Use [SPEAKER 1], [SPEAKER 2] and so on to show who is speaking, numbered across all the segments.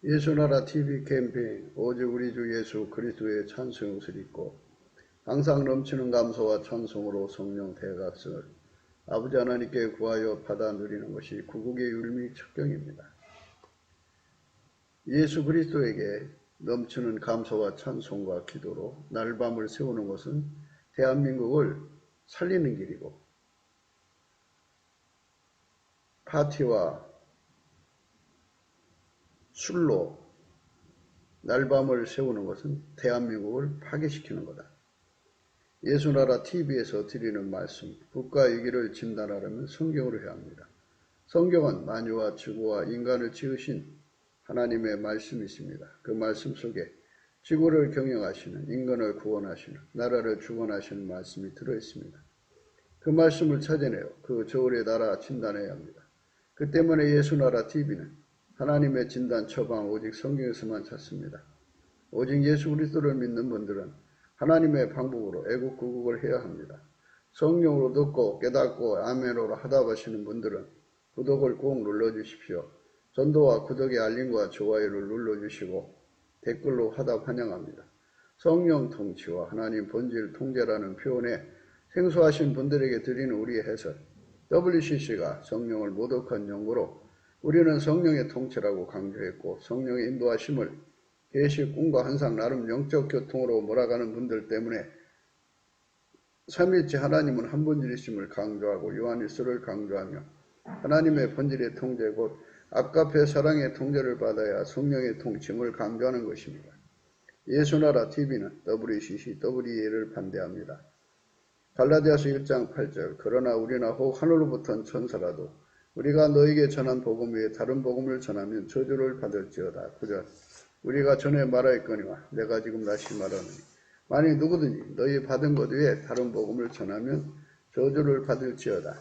[SPEAKER 1] 예수나라 TV 캠페인 오직 우리 주 예수 그리스도의 찬송을 읽고 항상 넘치는 감사와 찬송으로 성령 대각성을 아버지 하나님께 구하여 받아 누리는 것이 구국의 율미 척경입니다. 예수 그리스도에게 넘치는 감사와 찬송과 기도로 날밤을 세우는 것은 대한민국을 살리는 길이고, 파티와 술로 날밤을 세우는 것은 대한민국을 파괴시키는 거다. 예수나라 TV에서 드리는 말씀, 국가 위기를 진단하려면 성경으로 해야 합니다. 성경은 만유와 지구와 인간을 지으신 하나님의 말씀이 있습니다. 그 말씀 속에 지구를 경영하시는, 인간을 구원하시는, 나라를 주권하시는 말씀이 들어있습니다. 그 말씀을 찾아내어 그 저울의 나라 진단해야 합니다. 그 때문에 예수나라 TV는 하나님의 진단 처방 오직 성경에서만 찾습니다. 오직 예수 그리스도를 믿는 분들은 하나님의 방법으로 애국구국을 해야 합니다. 성령으로 듣고 깨닫고 아멘으로 하답하시는 분들은 구독을 꼭 눌러주십시오. 전도와 구독의 알림과 좋아요를 눌러주시고 댓글로 화답 환영합니다. 성령 통치와 하나님 본질 통제라는 표현에 생소하신 분들에게 드리는 우리의 해설, WCC가 성령을 모독한 용어로 우리는 성령의 통치라고 강조했고, 성령의 인도하심을 계시, 꿈과 환상, 나름 영적 교통으로 몰아가는 분들 때문에 삼위일체 하나님은 한 분이심을 강조하고 요한일서를 강조하며 하나님의 본질의 통제 곧 아까페 사랑의 통제를 받아야 성령의 통칭을 강조하는 것입니다. 예수나라 TV는 WCC, WEA를 반대합니다. 갈라디아서 1장 8절 그러나 우리나 혹 하늘로부터 천사라도 우리가 너에게 전한 복음 외에 다른 복음을 전하면 저주를 받을지어다. 9절 우리가 전에 말하였거니와 내가 지금 다시 말하노니 만일 누구든지 너희 받은 것 외에 다른 복음을 전하면 저주를 받을지어다.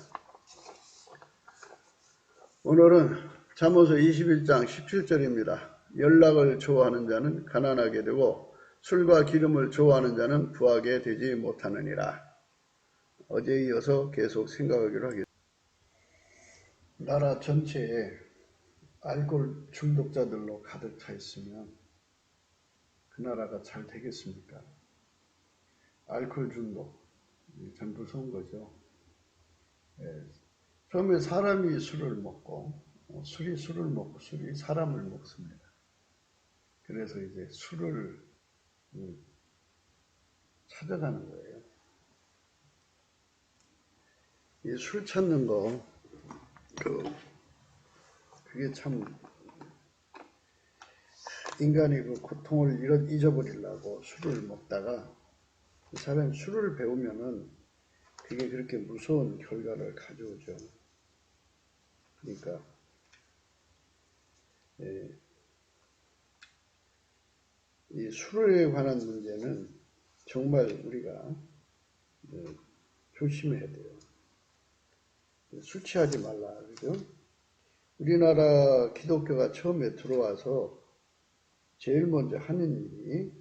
[SPEAKER 1] 오늘은 잠언서 21장 17절입니다. 연락을 좋아하는 자는 가난하게 되고 술과 기름을 좋아하는 자는 부하게 되지 못하느니라. 어제에 이어서 계속 생각하기로 하겠습니다. 나라 전체에 알코올 중독자들로 가득 차 있으면 그 나라가 잘 되겠습니까? 알코올 중독, 참 무서운 거죠. 처음에 사람이 술을 먹고 술이 술을 먹고 술이 사람을 먹습니다. 그래서 이제 술을 찾아가는 거예요. 이 술 찾는 거 그게 참 인간이 그 고통을 잊어버리려고 술을 먹다가 이 사람이 술을 배우면은 그게 그렇게 무서운 결과를 가져오죠. 그러니까 이 술에 관한 문제는 정말 우리가 조심해야 돼요. 술 취하지 말라, 그죠? 우리나라 기독교가 처음에 들어와서 제일 먼저 하는 일이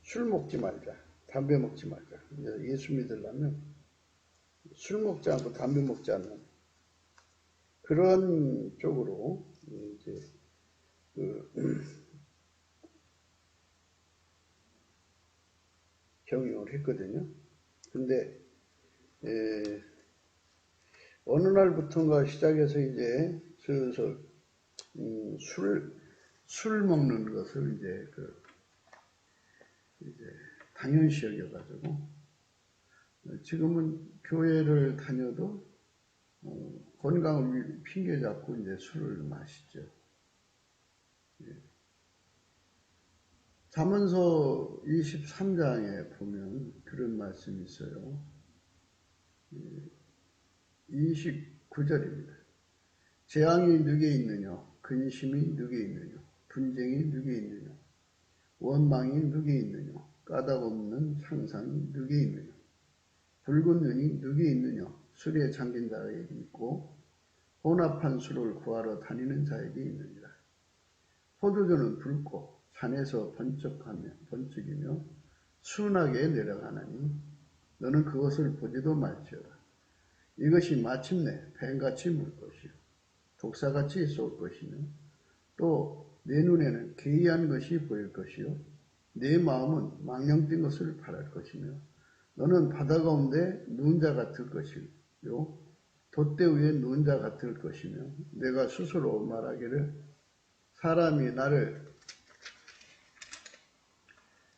[SPEAKER 1] 술 먹지 말자, 담배 먹지 말자. 예수 믿으려면 술 먹지 않고 담배 먹지 않는 그런 쪽으로 이제 경영을 했거든요. 근데 어느 날부터인가 시작해서 이제 슬슬 술 먹는 것을 이제 당연시 여겨가지고 지금은 교회를 다녀도 건강을 핑계 잡고 이제 술을 마시죠. 잠언서 23장에 보면 그런 말씀이 있어요. 29절입니다. 재앙이 누게 있느냐, 근심이 누게 있느냐, 분쟁이 누게 있느냐, 원망이 누게 있느냐, 까닭없는 상상이 누게 있느냐, 붉은 눈이 누게 있느냐, 술에 잠긴 자에게 있고 혼합한 술을 구하러 다니는 자에게 있느니라. 포도주는 붉고 산에서 번쩍이며 순하게 내려가나니 너는 그것을 보지도 말지어다. 이것이 마침내 뱀같이 물 것이요 독사같이 쏠 것이며 또 내 눈에는 기이한 것이 보일 것이요 내 마음은 망령된 것을 바랄 것이며 너는 바다 가운데 누운 자 같을 것이요 돛대 위에 누운 자 같을 것이며 내가 스스로 말하기를 사람이 나를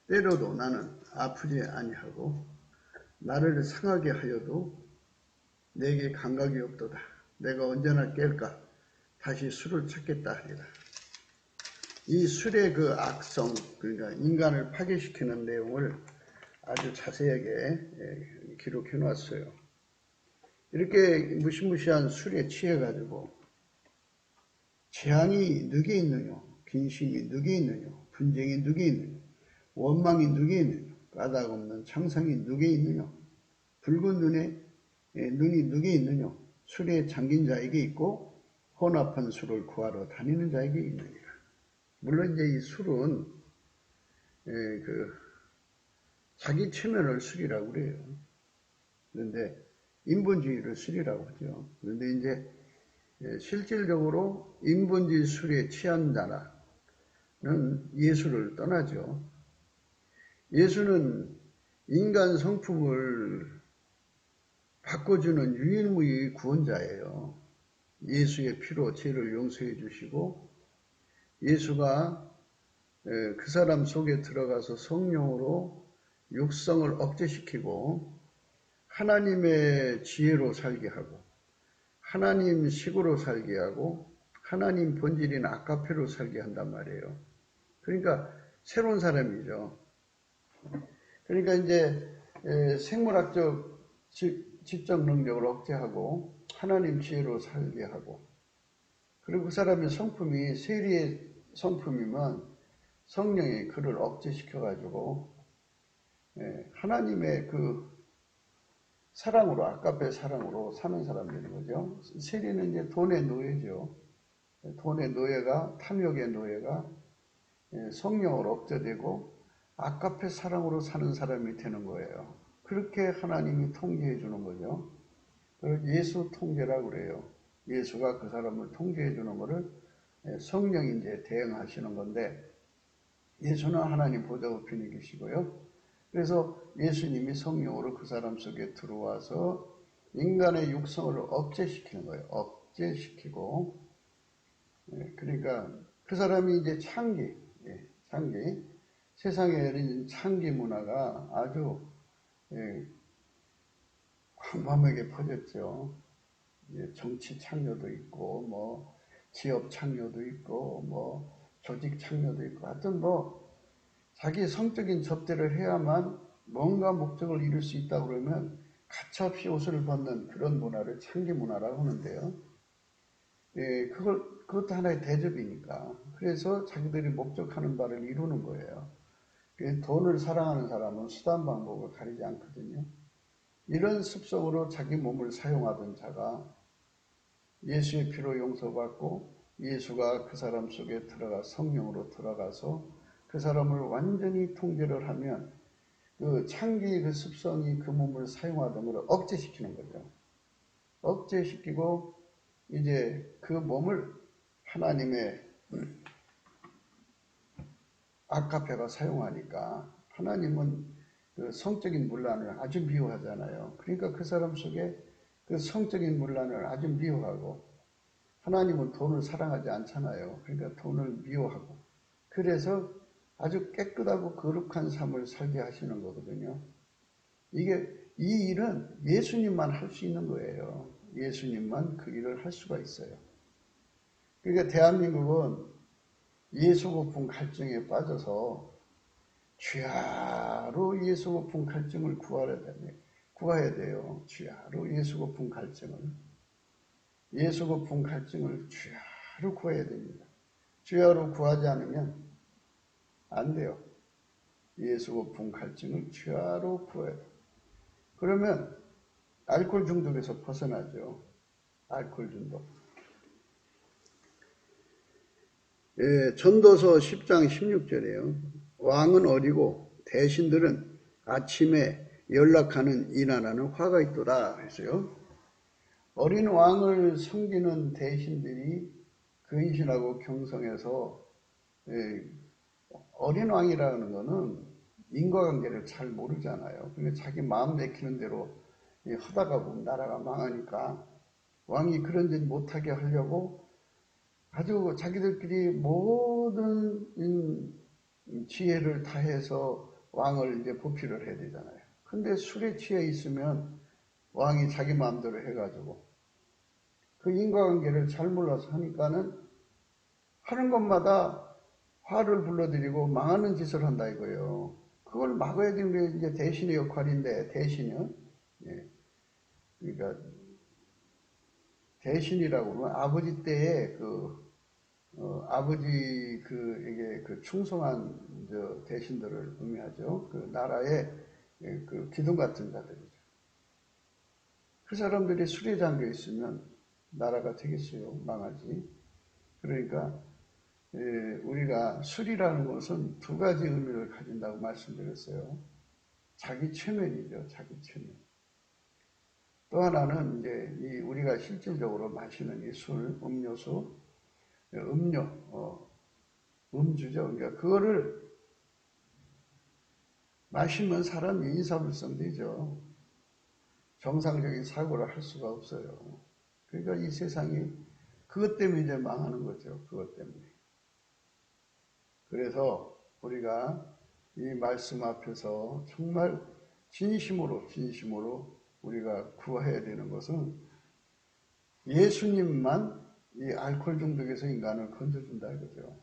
[SPEAKER 1] 때려도 나는 아프지 아니하고 나를 상하게 하여도 내게 감각이 없도다. 내가 언제나 깰까 다시 술을 찾겠다 하리라. 이 술의 그 악성, 그러니까 인간을 파괴시키는 내용을 아주 자세하게 기록해 놨어요. 이렇게 무시무시한 술에 취해가지고 재앙이 누게 있느냐, 근심이 누게 있느냐, 분쟁이 누게 있느냐, 원망이 누게 있느냐, 까닭없는 창상이 누게 있느냐, 붉은 눈이 누게 있느냐, 술에 잠긴 자에게 있고 혼합한 술을 구하러 다니는 자에게 있느니라. 물론 이제 이 술은 자기 체면을 술이라고 그래요. 그런데 인본주의를 술이라고 하죠. 그런데 이제 실질적으로 인본주의 술에 취한 자는 예수를 떠나죠. 예수는 인간 성품을 바꿔주는 유일무이의 구원자예요. 예수의 피로 죄를 용서해 주시고 예수가 그 사람 속에 들어가서 성령으로 육성을 억제시키고 하나님의 지혜로 살게 하고 하나님 식으로 살게 하고 하나님 본질인 아카페로 살게 한단 말이에요. 그러니까 새로운 사람이죠. 그러니까 이제 생물학적 지적 능력을 억제하고 하나님 지혜로 살게 하고 그리고 그 사람의 성품이 세리의 성품이면 성령이 그를 억제시켜가지고 하나님의 그 사랑으로 아까페 사랑으로 사는 사람들인 거죠. 세리는 이제 돈의 노예죠. 돈의 노예가 탐욕의 노예가 성령으로 억제되고 아까페 사랑으로 사는 사람이 되는 거예요. 그렇게 하나님이 통제해 주는 거죠. 예수 통제라고 그래요. 예수가 그 사람을 통제해 주는 거를 성령이 이제 대응하시는 건데 예수는 하나님 보좌 우편에 계시고요. 그래서 예수님이 성령으로 그 사람 속에 들어와서 인간의 육성을 억제시키는 거예요. 억제시키고 그러니까 그 사람이 이제 창기 세상에 창기 문화가 아주 광범하게 퍼졌죠. 정치 창녀도 있고 뭐 지업 창녀도 있고 뭐 조직 창녀도 있고 하여튼 뭐 자기 성적인 접대를 해야만 뭔가 목적을 이룰 수 있다 그러면 가차없이 옷을 벗는 그런 문화를 창기 문화라고 하는데요. 그것도 하나의 대접이니까. 그래서 자기들이 목적하는 바를 이루는 거예요. 돈을 사랑하는 사람은 수단 방법을 가리지 않거든요. 이런 습성으로 자기 몸을 사용하던 자가 예수의 피로 용서받고 예수가 그 사람 속에 들어가 성령으로 들어가서 그 사람을 완전히 통제를 하면 그 창기의 그 습성이 그 몸을 사용하던 것을 억제시키는 거죠. 억제시키고 이제 그 몸을 하나님의 아카페가 사용하니까 하나님은 그 성적인 문란을 아주 미워하잖아요. 그러니까 그 사람 속에 그 성적인 문란을 아주 미워하고 하나님은 돈을 사랑하지 않잖아요. 그러니까 돈을 미워하고 그래서 아주 깨끗하고 거룩한 삶을 살게 하시는 거거든요. 이 일은 예수님만 할 수 있는 거예요. 예수님만 그 일을 할 수가 있어요. 그러니까 대한민국은 예수 고품 갈증에 빠져서 주야로 예수 고품 갈증을 구해야 돼요. 주야로 예수 고품 갈증을. 예수 고품 갈증을 주야로 구해야 됩니다. 주야로 구하지 않으면 안 돼요. 예수 고품 갈증을 주야로 구해야 돼요. 그러면 알코올 중독에서 벗어나죠. 알코올 중독. 전도서 10장 16절이에요. 왕은 어리고 대신들은 아침에 연락하는 이나라는 화가 있도다 했어요. 어린 왕을 섬기는 대신들이 근신하고 경성해서 어린 왕이라는 거는 인과관계를 잘 모르잖아요. 그러니까 자기 마음 내키는 대로 하다가 보면 나라가 망하니까 왕이 그런 짓 못하게 하려고 아주 자기들끼리 모든 지혜를 다해서 왕을 이제 보필을 해야 되잖아요. 근데 술에 취해 있으면 왕이 자기 마음대로 해가지고 그 인과관계를 잘 몰라서 하니까는 하는 것마다 화를 불러들이고 망하는 짓을 한다 이거예요. 그걸 막아야 되는 게 이제 대신의 역할인데, 대신은, 예. 그러니까, 대신이라고 하면 아버지 때에 아버지 이게 충성한 대신들을 의미하죠. 그 나라의 그 기둥 같은 자들이죠. 그 사람들이 술에 잠겨 있으면 나라가 되겠어요? 망하지. 그러니까, 우리가 술이라는 것은 두 가지 의미를 가진다고 말씀드렸어요. 자기 최면이죠. 자기 최면. 또 하나는 이제 우리가 실질적으로 마시는 이 술, 음료수, 음주죠. 그러니까 그거를 마시면 사람이 인사불성되죠. 정상적인 사고를 할 수가 없어요. 그러니까 이 세상이 그것 때문에 이제 망하는 거죠. 그것 때문에. 그래서 우리가 이 말씀 앞에서 정말 진심으로 우리가 구해야 되는 것은 예수님만 이 알코올 중독에서 인간을 건져준다 이거죠.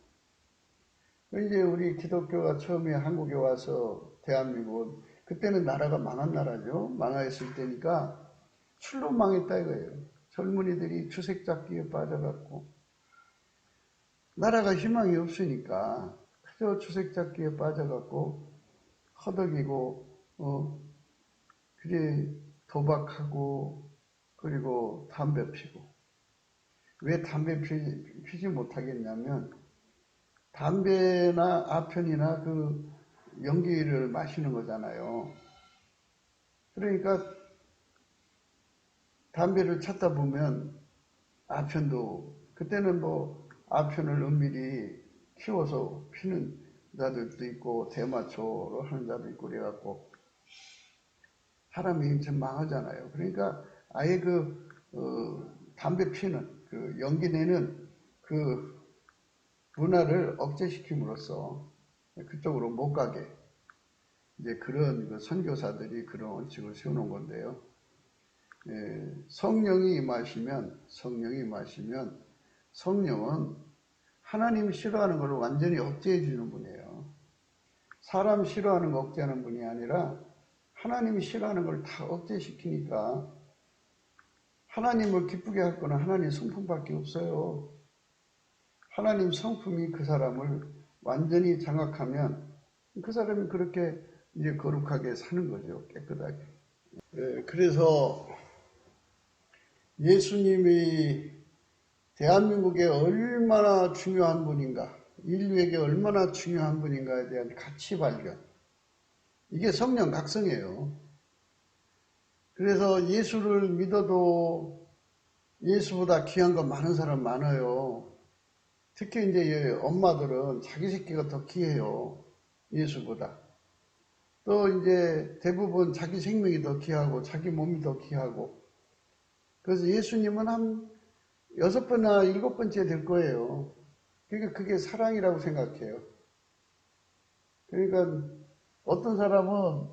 [SPEAKER 1] 이제 우리 기독교가 처음에 한국에 와서 대한민국, 그때는 나라가 망한 나라죠. 망하였을 때니까 술로 망했다 이거예요. 젊은이들이 주색잡기에 빠져갖고 나라가 희망이 없으니까 그저 주색잡기에 빠져갖고 허덕이고 그래 도박하고 그리고 담배 피고. 왜 담배 피지 못하겠냐면 담배나 아편이나 그 연기를 마시는 거잖아요. 그러니까 담배를 찾다 보면 아편도, 그때는 뭐 아편을 은밀히 키워서 피는 자들도 있고 대마초로 하는 자도 있고 그래갖고 사람이 좀 망하잖아요. 그러니까 아예 담배 피는 그 연기 내는 그 문화를 억제시킴으로써 그쪽으로 못 가게 이제 그런 그 선교사들이 그런 원칙을 세워놓은 건데요. 성령이 임하시면 성령은 하나님 싫어하는 걸 완전히 억제해 주는 분이에요. 사람 싫어하는 거 억제하는 분이 아니라 하나님이 싫어하는 걸 다 억제시키니까 하나님을 기쁘게 할 거는 하나님 성품밖에 없어요. 하나님 성품이 그 사람을 완전히 장악하면 그 사람이 그렇게 이제 거룩하게 사는 거죠. 깨끗하게. 그래서 예수님이 대한민국에 얼마나 중요한 분인가, 인류에게 얼마나 중요한 분인가에 대한 가치 발견. 이게 성령 각성이에요. 그래서 예수를 믿어도 예수보다 귀한 거 많은 사람 많아요. 특히 이제 엄마들은 자기 새끼가 더 귀해요. 예수보다. 또 이제 대부분 자기 생명이 더 귀하고 자기 몸이 더 귀하고. 그래서 예수님은 한 6번이나 7번째 될 거예요. 그러니까 그게 사랑이라고 생각해요. 그러니까 어떤 사람은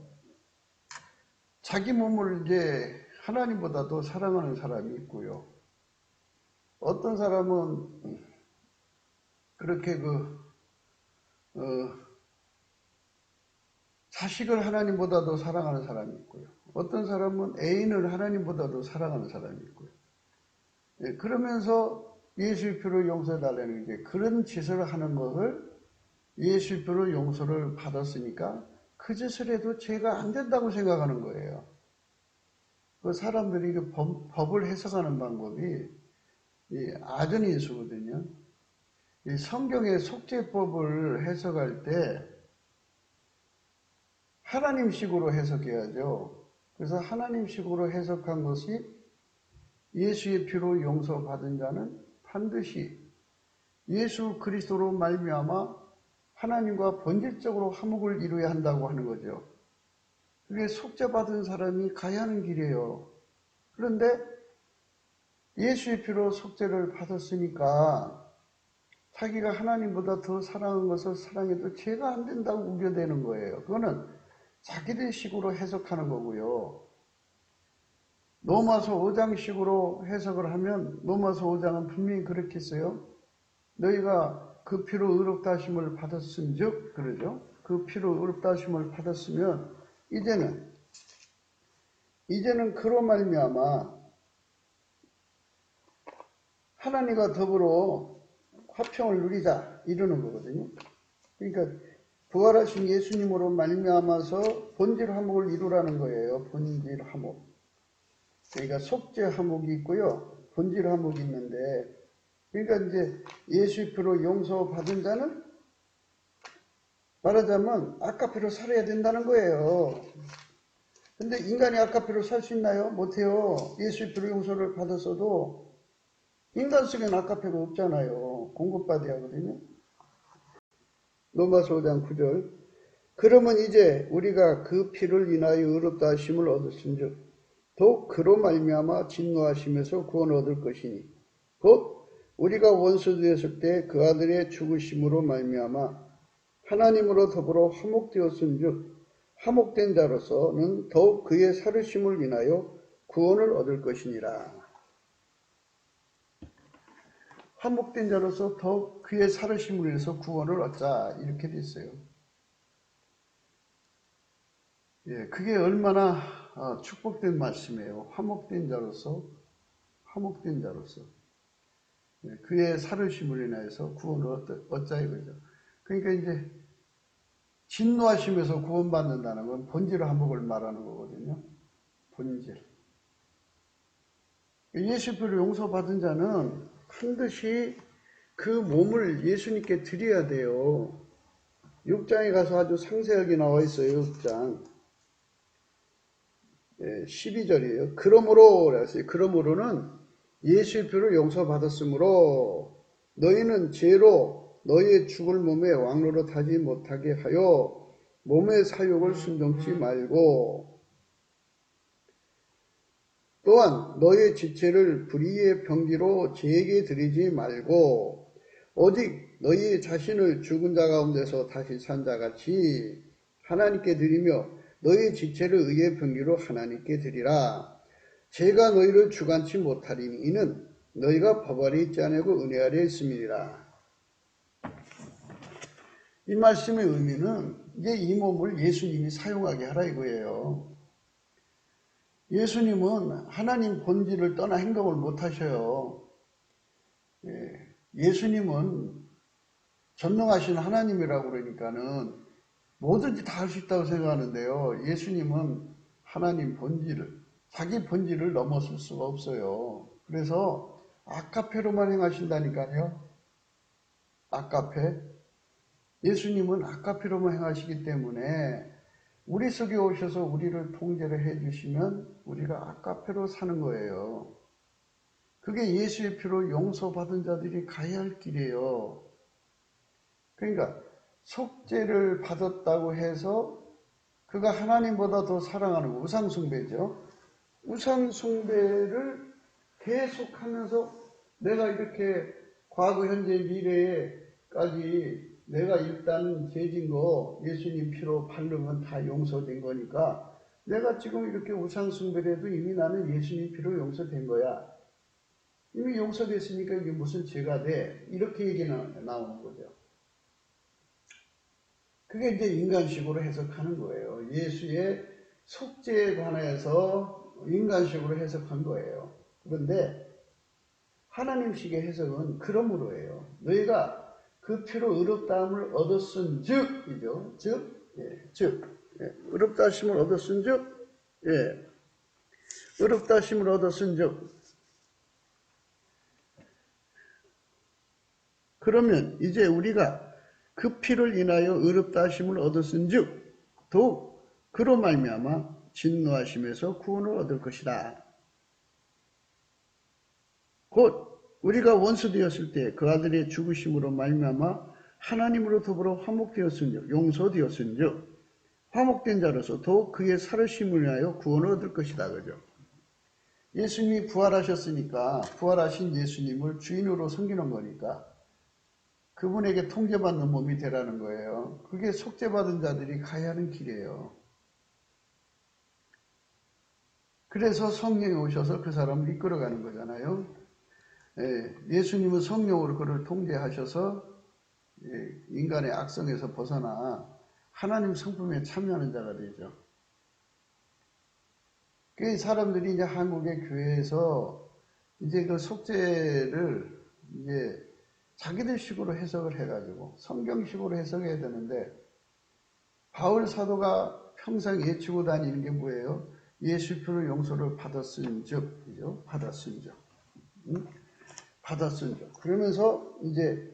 [SPEAKER 1] 자기 몸을 이제 하나님보다도 사랑하는 사람이 있고요. 어떤 사람은 그렇게 자식을 하나님보다도 사랑하는 사람이 있고요. 어떤 사람은 애인을 하나님보다도 사랑하는 사람이 있고요. 그러면서 예수의 피로 용서해달라는 게 그런 짓을 하는 것을 예수의 피로 용서를 받았으니까 그 짓을 해도 죄가 안 된다고 생각하는 거예요. 그 사람들이 그 법을 해석하는 방법이 아전인수거든요. 이 성경의 속죄법을 해석할 때 하나님식으로 해석해야죠. 그래서 하나님식으로 해석한 것이 예수의 피로 용서받은 자는 반드시 예수 그리스도로 말미암아 하나님과 본질적으로 화목을 이루어야 한다고 하는 거죠. 그게 속죄받은 사람이 가야 하는 길이에요. 그런데 예수의 피로 속죄를 받았으니까 자기가 하나님보다 더 사랑한 것을 사랑해도 죄가 안 된다고 우겨대는 거예요. 그거는 자기들 식으로 해석하는 거고요. 로마서 5장식으로 해석을 하면 로마서 5장은 분명히 그렇게 써요. 너희가 그 피로 의롭다 하심을 받았은즉 그러죠. 그 피로 의롭다 하심을 받았으면 이제는 그로 말미암아 하나님과 더불어 화평을 누리자 이러는 거거든요. 그러니까 부활하신 예수님으로 말미암아서 본질 화목을 이루라는 거예요. 본질 화목. 그러니까 속죄 화목이 있고요. 본질 화목이 있는데, 그러니까 이제 예수의 피로 용서받은 자는 말하자면 아까피로 살아야 된다는 거예요. 근데 인간이 아까피로 살 수 있나요? 못해요. 예수의 피로 용서를 받았어도 인간 속에는 아까피가 없잖아요. 공급받아야 하거든요. 로마서 5장 9절. 그러면 이제 우리가 그 피를 인하여 의롭다 하심을 얻었은즉 또 그로 말미암아 진노하심에서 구원을 얻을 것이니 곧 우리가 원수 되었을 때 그 아들의 죽으심으로 말미암아 하나님으로 더불어 화목되었은즉 화목된 자로서는 더욱 그의 살으심을 인하여 구원을 얻을 것이니라. 화목된 자로서 더욱 그의 살으심을 위해서 구원을 얻자 이렇게 돼 있어요. 예, 그게 얼마나 축복된 말씀이에요. 화목된 자로서 예, 그의 살으심을 인하여서 구원을 얻자 이거죠. 그러니까 이제 진노하심에서 구원받는다는 건 본질 화목을 말하는 거거든요. 본질. 예수 피로 용서받은 자는 반드시 그 몸을 예수님께 드려야 돼요. 6장에 가서 아주 상세하게 나와 있어요. 6장 12절이에요. 그러므로 그랬어요. 그러므로는 예수의 피로 용서받았으므로 너희는 죄로 너희의 죽을 몸에 왕노릇하지 못하게 하여 몸의 사욕을 순종치 말고 또한 너희의 지체를 불의의 병기로 죄에게 드리지 말고 오직 너희 자신을 죽은 자 가운데서 다시 산 자같이 하나님께 드리며 너희 지체를 의의 병기로 하나님께 드리라. 죄가 너희를 주관치 못하리니 이는 너희가 법 아래 있지 아니고 은혜 아래 있음이니라. 이 말씀의 의미는 이제 이 몸을 예수님이 사용하게 하라 이거예요. 예수님은 하나님 본질을 떠나 행동을 못 하셔요. 예수님은 전능하신 하나님이라고 그러니까는 뭐든지 다 할 수 있다고 생각하는데요. 예수님은 하나님 본질을, 자기 본질을 넘어설 수가 없어요. 그래서 아까페로만 행하신다니까요. 아까페. 예수님은 아까페로만 행하시기 때문에 우리 속에 오셔서 우리를 통제를 해주시면 우리가 아까페로 사는 거예요. 그게 예수의 피로 용서받은 자들이 가야 할 길이에요. 그러니까 속죄를 받았다고 해서 그가 하나님보다 더 사랑하는 우상숭배죠. 우상숭배를 계속하면서 내가 이렇게 과거, 현재, 미래에까지 내가 일단 죄진 거 예수님 피로 바르면 다 용서된 거니까 내가 지금 이렇게 우상숭배를 해도 이미 나는 예수님 피로 용서된 거야. 이미 용서됐으니까 이게 무슨 죄가 돼? 이렇게 얘기는 나오는 거죠. 그게 이제 인간식으로 해석하는 거예요. 예수의 속죄에 관해서 인간식으로 해석한 거예요. 그런데 하나님식의 해석은 그러므로예요. 너희가 그 피로 의롭다함을 얻었은즉 이죠. 의롭다심을 얻었은즉 의롭다심을 얻었은즉 그러면 이제 우리가 그 피를 인하여 의롭다 하심을 얻었은즉 더욱 그로 말미암아 진노하심에서 구원을 얻을 것이다. 곧 우리가 원수 되었을 때 그 아들의 죽으심으로 말미암아 하나님으로 더불어 화목되었은즉 용서되었은즉 화목된 자로서 더욱 그의 살으심을 위하여 구원을 얻을 것이다. 그죠? 예수님이 부활하셨으니까 부활하신 예수님을 주인으로 섬기는 거니까 그분에게 통제받는 몸이 되라는 거예요. 그게 속죄받은 자들이 가야 하는 길이에요. 그래서 성령이 오셔서 그 사람을 이끌어가는 거잖아요. 예수님은 성령으로 그를 통제하셔서 인간의 악성에서 벗어나 하나님 성품에 참여하는 자가 되죠. 그 사람들이 이제 한국의 교회에서 이제 그 속죄를 이제 자기들 식으로 해석을 해가지고 성경식으로 해석해야 되는데 바울 사도가 평생 외치고 다니는 게 뭐예요? 예수 피로 용서를 받았은즉, 그죠? 받았은즉, 받았은즉. 그러면서 이제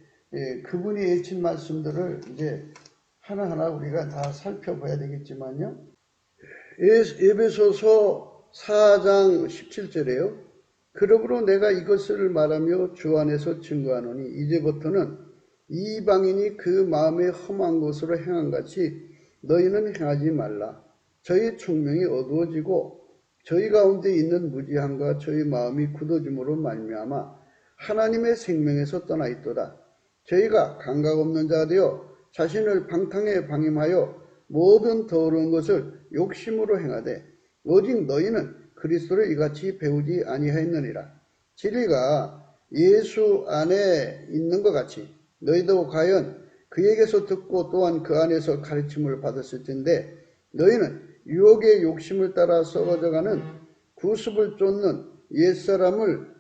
[SPEAKER 1] 그분이 외친 말씀들을 이제 하나하나 우리가 다 살펴봐야 되겠지만요. 에베소서 4장 17절에요. 그러므로 내가 이것을 말하며 주 안에서 증거하노니 이제부터는 이방인이 그 마음에 험한 것으로 행한 같이 너희는 행하지 말라. 저희 총명이 어두워지고 저희 가운데 있는 무지함과 저희 마음이 굳어짐으로 말미암아 하나님의 생명에서 떠나 있도다. 저희가 감각 없는 자 되어 자신을 방탕에 방임하여 모든 더러운 것을 욕심으로 행하되 오직 너희는 그리스도를 이같이 배우지 아니하였느니라. 진리가 예수 안에 있는 것 같이 너희도 과연 그에게서 듣고 또한 그 안에서 가르침을 받았을 텐데 너희는 유혹의 욕심을 따라 썩어져가는 구습을 쫓는 옛사람을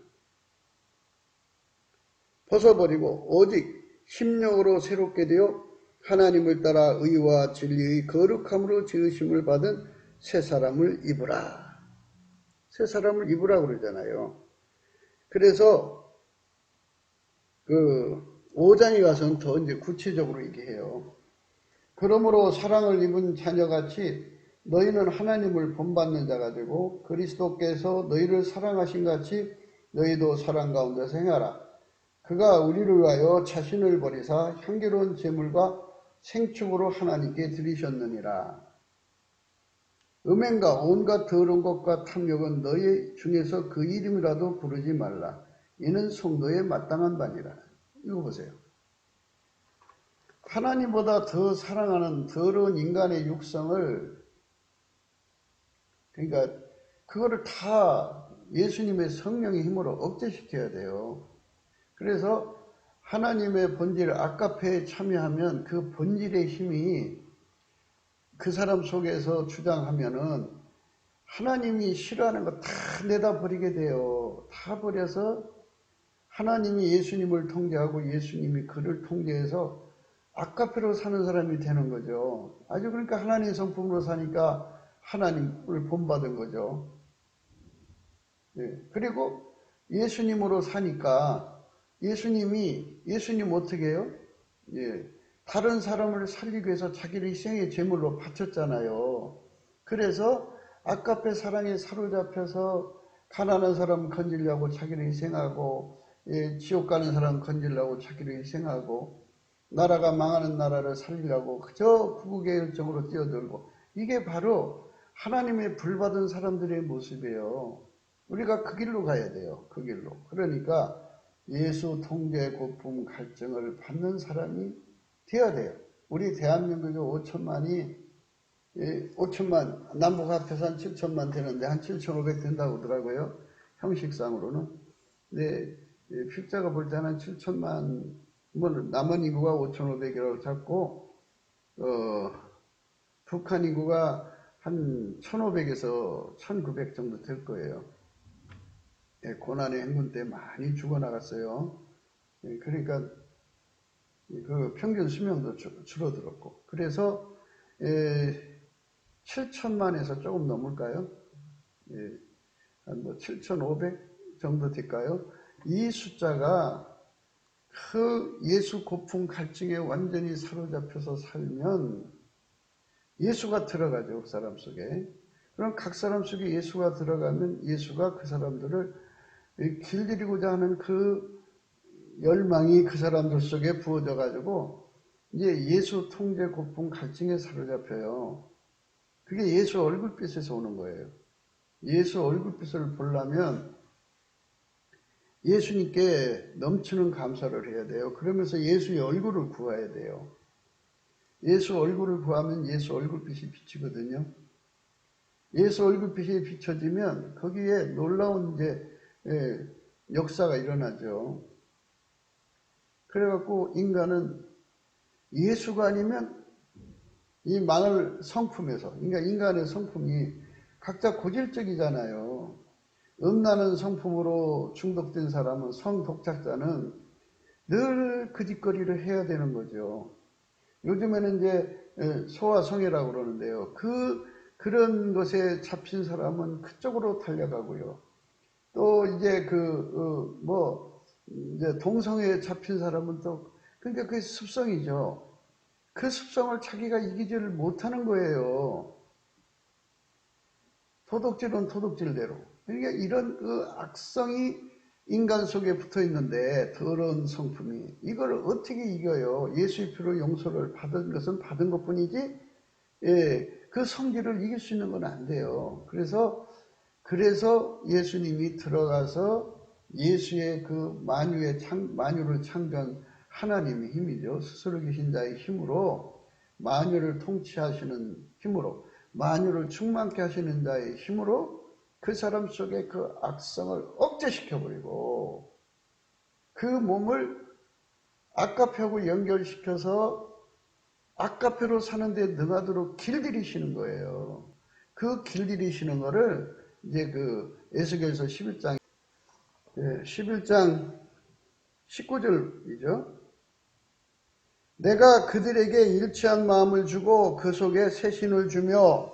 [SPEAKER 1] 벗어버리고 오직 심령으로 새롭게 되어 하나님을 따라 의와 진리의 거룩함으로 지으심을 받은 새 사람을 입으라. 새 사람을 입으라 그러잖아요. 그래서 그 5장에 가서는 더 이제 구체적으로 얘기해요. 그러므로 사랑을 입은 자녀같이 너희는 하나님을 본받는 자가 되고 그리스도께서 너희를 사랑하신 같이 너희도 사랑 가운데서 행하라. 그가 우리를 위하여 자신을 버리사 향기로운 제물과 생축으로 하나님께 드리셨느니라. 음행과 온갖 더러운 것과 탐욕은 너희 중에서 그 이름이라도 부르지 말라. 이는 성도에 마땅한 바니라. 이거 보세요. 하나님보다 더 사랑하는 더러운 인간의 육성을, 그러니까 그거를 다 예수님의 성령의 힘으로 억제시켜야 돼요. 그래서 하나님의 본질 아가페에 참여하면 그 본질의 힘이 그 사람 속에서 주장하면은 하나님이 싫어하는 거 다 내다 버리게 돼요. 다 버려서 하나님이 예수님을 통제하고 예수님이 그를 통제해서 아가페로 사는 사람이 되는 거죠. 아주 그러니까 하나님 성품으로 사니까 하나님을 본받은 거죠. 그리고 예수님으로 사니까 예수님 어떻게 해요? 다른 사람을 살리기 위해서 자기를 희생의 제물로 바쳤잖아요. 그래서 아가페 사랑에 사로잡혀서 가난한 사람 건지려고 자기를 희생하고 지옥 가는 사람 건지려고 자기를 희생하고 나라가 망하는 나라를 살리려고 그저 구국의 열정으로 뛰어들고 이게 바로 하나님의 불받은 사람들의 모습이에요. 우리가 그 길로 가야 돼요. 그 길로. 그러니까 예수 통제 고품 갈증을 받는 사람이 되어야 돼요. 우리 대한민국의 5천만이 5천만 남북 합해서 한 7천만 되는데 한 7,500 된다고 하더라고요. 형식상으로는. 근데 필자가 볼 때는 한 7천만 뭐 남한 인구가 5,500이라고 잡고 북한 인구가 한 1,500에서 1,900 정도 될 거예요. 고난의 행군 때 많이 죽어나갔어요. 그러니까 그 평균 수명도 줄어들었고 그래서 7천만에서 조금 넘을까요? 한 뭐 7,500 정도 될까요? 이 숫자가 그 예수 고품 갈증에 완전히 사로잡혀서 살면 예수가 들어가죠. 그 사람 속에. 그럼 각 사람 속에 예수가 들어가면 예수가 그 사람들을 길들이고자 하는 그 열망이 그 사람들 속에 부어져 가지고 이제 예수 통제 고품 갈증에 사로잡혀요. 그게 예수 얼굴빛에서 오는 거예요. 예수 얼굴빛을 보려면 예수님께 넘치는 감사를 해야 돼요. 그러면서 예수의 얼굴을 구해야 돼요. 예수 얼굴을 구하면 예수 얼굴빛이 비치거든요. 예수 얼굴빛이 비춰지면 거기에 놀라운 이제 역사가 일어나죠. 그래갖고 인간은 예수가 아니면 이 망할 성품에서, 그러니까 인간의 성품이 각자 고질적이잖아요. 음란한 성품으로 중독된 사람은, 성독착자는 늘 그 짓거리를 해야 되는 거죠. 요즘에는 이제 소아성애라고 그러는데요. 그런 것에 잡힌 사람은 그쪽으로 달려가고요. 또 이제 이제 동성애에 잡힌 사람은 또, 그러니까 그게 습성이죠. 그 습성을 자기가 이기지를 못하는 거예요. 도둑질은 도둑질대로. 그러니까 이런 그 악성이 인간 속에 붙어 있는데, 더러운 성품이. 이걸 어떻게 이겨요? 예수의 피로 용서를 받은 것은 받은 것 뿐이지, 그 성질을 이길 수 있는 건 안 돼요. 그래서 예수님이 들어가서 예수의 그 만유를 창조한 하나님의 힘이죠. 스스로 계신 자의 힘으로, 만유를 통치하시는 힘으로, 만유를 충만케 하시는 자의 힘으로 그 사람 속에 그 악성을 억제시켜버리고 그 몸을 아까페하고 연결시켜서 아까페로 사는데 능하도록 길들이시는 거예요. 그 길들이시는 거를 이제 에스겔서 11장 19절이죠. 내가 그들에게 일치한 마음을 주고 그 속에 새신을 주며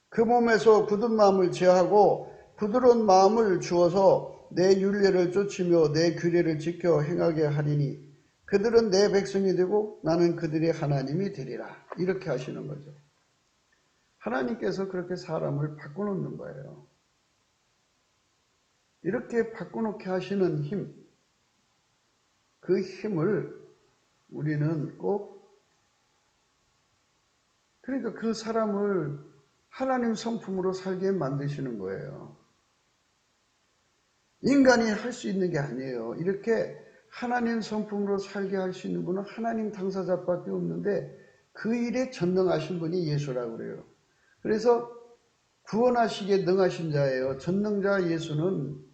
[SPEAKER 1] 그 몸에서 굳은 마음을 제하고 부드러운 마음을 주어서 내 율례를 쫓으며 내 규례를 지켜 행하게 하리니 그들은 내 백성이 되고 나는 그들의 하나님이 되리라. 이렇게 하시는 거죠. 하나님께서 그렇게 사람을 바꿔놓는 거예요. 이렇게 바꿔놓게 하시는 힘, 그 힘을 우리는 그러니까 그 사람을 하나님 성품으로 살게 만드시는 거예요. 인간이 할 수 있는 게 아니에요. 이렇게 하나님 성품으로 살게 할 수 있는 분은 하나님 당사자밖에 없는데 그 일에 전능하신 분이 예수라고 그래요. 그래서 구원하시기에 능하신 자예요. 전능자 예수는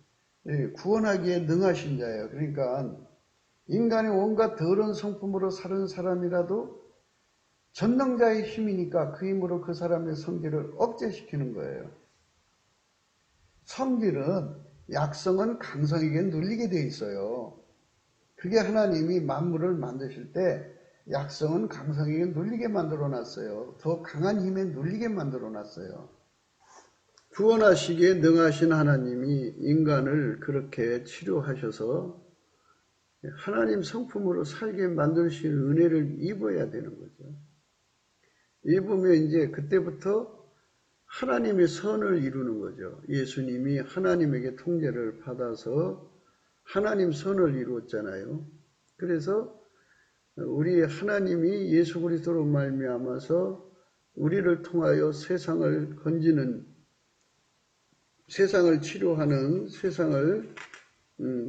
[SPEAKER 1] 구원하기에 능하신 자예요. 그러니까 인간이 온갖 더러운 성품으로 사는 사람이라도 전능자의 힘이니까 그 힘으로 그 사람의 성질을 억제시키는 거예요. 성질은 약성은 강성에게 눌리게 되어 있어요. 그게 하나님이 만물을 만드실 때 약성은 강성에게 눌리게 만들어 놨어요. 더 강한 힘에 눌리게 만들어 놨어요. 구원하시기에 능하신 하나님이 인간을 그렇게 치료하셔서 하나님 성품으로 살게 만드신 은혜를 입어야 되는 거죠. 입으면 이제 그때부터 하나님의 선을 이루는 거죠. 예수님이 하나님에게 통제를 받아서 하나님 선을 이루었잖아요. 그래서 우리 하나님이 예수 그리스도로 말미암아서 우리를 통하여 세상을 건지는, 세상을 치료하는, 세상을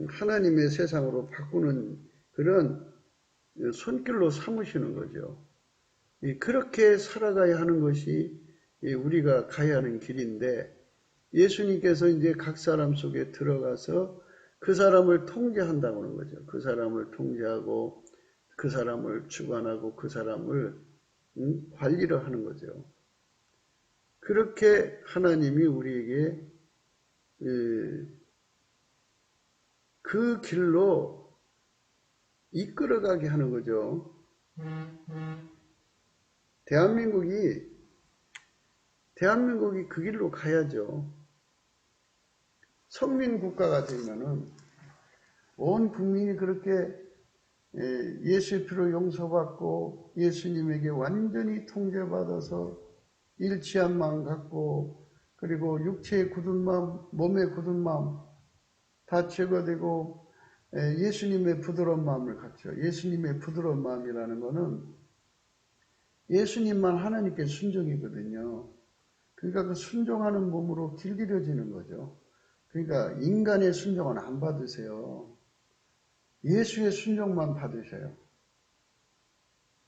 [SPEAKER 1] 하나님의 세상으로 바꾸는 그런 손길로 삼으시는 거죠. 그렇게 살아가야 하는 것이 우리가 가야 하는 길인데, 예수님께서 이제 각 사람 속에 들어가서 그 사람을 통제한다고 하는 거죠. 그 사람을 통제하고 그 사람을 주관하고 그 사람을 관리를 하는 거죠. 그렇게 하나님이 우리에게 그 길로 이끌어가게 하는 거죠. 대한민국이 그 길로 가야죠. 선민국가가 되면은 온 국민이 그렇게 예수의 피로 용서받고 예수님에게 완전히 통제받아서 일치한 마음 갖고 그리고 육체의 굳은 마음, 몸의 굳은 마음 다 제거되고 예수님의 부드러운 마음을 갖죠. 예수님의 부드러운 마음이라는 것은 예수님만 하나님께 순종이거든요. 그러니까 그 순종하는 몸으로 길들여지는 거죠. 그러니까 인간의 순종은 안 받으세요. 예수의 순종만 받으셔요.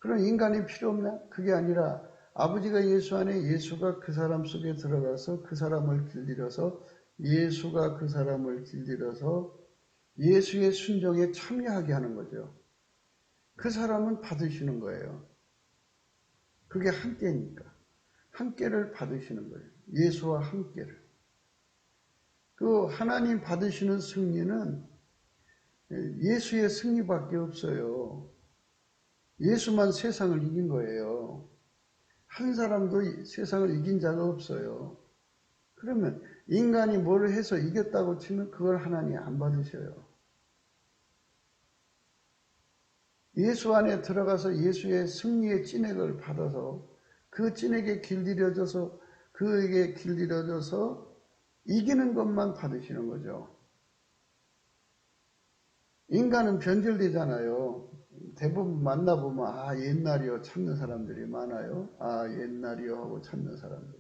[SPEAKER 1] 그럼 인간이 필요 없나? 그게 아니라 아버지가 예수 안에 예수가 그 사람 속에 들어가서 그 사람을 길들여서 예수가 그 사람을 길들여서 예수의 순종에 참여하게 하는 거죠. 그 사람은 받으시는 거예요. 그게 함께니까. 함께를 받으시는 거예요. 예수와 함께를. 그 하나님 받으시는 승리는 예수의 승리밖에 없어요. 예수만 세상을 이긴 거예요. 한 사람도 세상을 이긴 자가 없어요. 그러면 인간이 뭘 해서 이겼다고 치면 그걸 하나님이 안 받으셔요. 예수 안에 들어가서 예수의 승리의 찐액을 받아서 그 찐액에 길들여져서 그에게 길들여져서 이기는 것만 받으시는 거죠. 인간은 변질되잖아요. 대부분 만나보면 아 옛날이요 찾는 사람들이 많아요. 아 옛날이요 하고 찾는 사람들.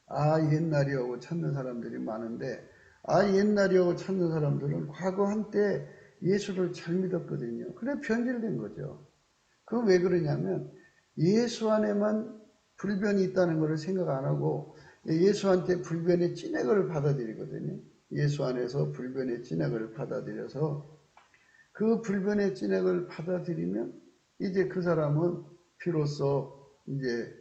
[SPEAKER 1] 아 옛날이요 하고 찾는 사람들이 많은데 아 옛날이요 하고 찾는 사람들은 과거 한때 예수를 잘 믿었거든요. 그래 변질된 거죠. 그건 왜 그러냐면 예수 안에만 불변이 있다는 것을 생각 안 하고 예수한테 불변의 찐액을 받아들이거든요. 예수 안에서 불변의 찐액을 받아들여서 그 불변의 찐액을 받아들이면 이제 그 사람은 비로소 이제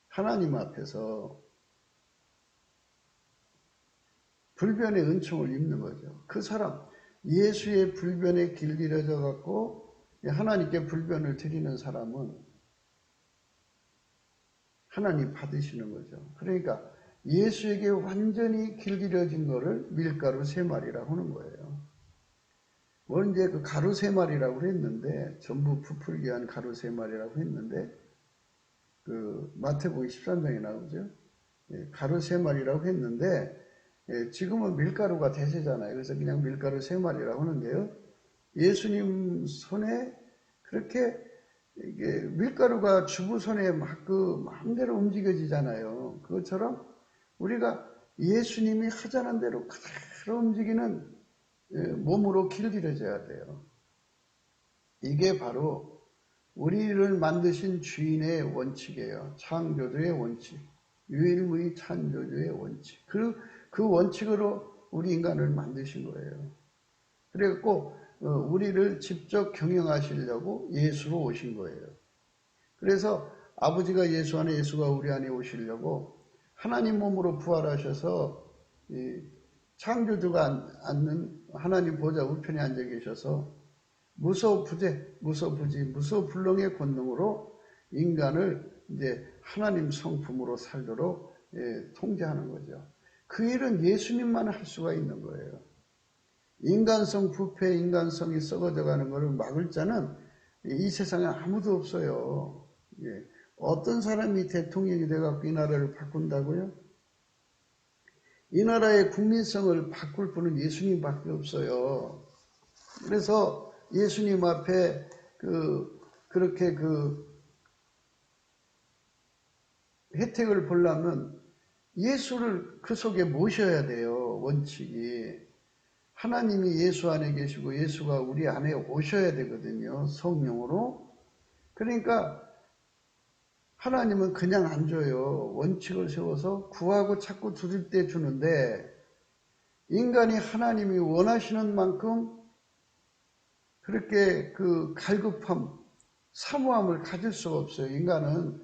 [SPEAKER 1] 하나님 앞에서 불변의 은총을 입는 거죠. 그 사람 예수의 불변에 길들여져 갖고 하나님께 불변을 드리는 사람은 하나님 받으시는 거죠. 그러니까 예수에게 완전히 길들여진 거를 밀가루 3마리라고 하는 거예요. 뭐 이제 그 가루 3마리라고 했는데 전부 부풀게 한 가루 3마리라고 했는데 그 마태복음 13장에 나오죠. 가루 3마리라고 했는데 지금은 밀가루가 대세잖아요. 그래서 그냥 밀가루 3마리라고 하는데요. 예수님 손에 그렇게 이게 밀가루가 주부 손에 막 그 마음대로 움직여지잖아요. 그것처럼 우리가 예수님이 하자는 대로 그대로 움직이는 몸으로 길들여져야 돼요. 이게 바로 우리를 만드신 주인의 원칙이에요. 창조주의 원칙. 유일무이 창조주의 원칙. 그 원칙으로 우리 인간을 만드신 거예요. 그래갖고 우리를 직접 경영하시려고 예수로 오신 거예요. 그래서 아버지가 예수 안에 예수가 우리 안에 오시려고 하나님 몸으로 부활하셔서 창조주가 앉는 하나님 보좌 우편에 앉아 계셔서 무소불능의 권능으로 인간을 이제 하나님 성품으로 살도록 통제하는 거죠. 그 일은 예수님만 할 수가 있는 거예요. 인간성 부패, 인간성이 썩어져 가는 것을 막을 자는 이 세상에 아무도 없어요. 어떤 사람이 대통령이 돼갖고 이 나라를 바꾼다고요? 이 나라의 국민성을 바꿀 분은 예수님밖에 없어요. 그래서 예수님 앞에 그렇게 혜택을 보려면 예수를 그 속에 모셔야 돼요. 원칙이. 하나님이 예수 안에 계시고 예수가 우리 안에 오셔야 되거든요. 성령으로. 그러니까 하나님은 그냥 안 줘요. 원칙을 세워서 구하고 찾고 두들 때 주는데 인간이 하나님이 원하시는 만큼 그렇게 그 갈급함, 사모함을 가질 수가 없어요. 인간은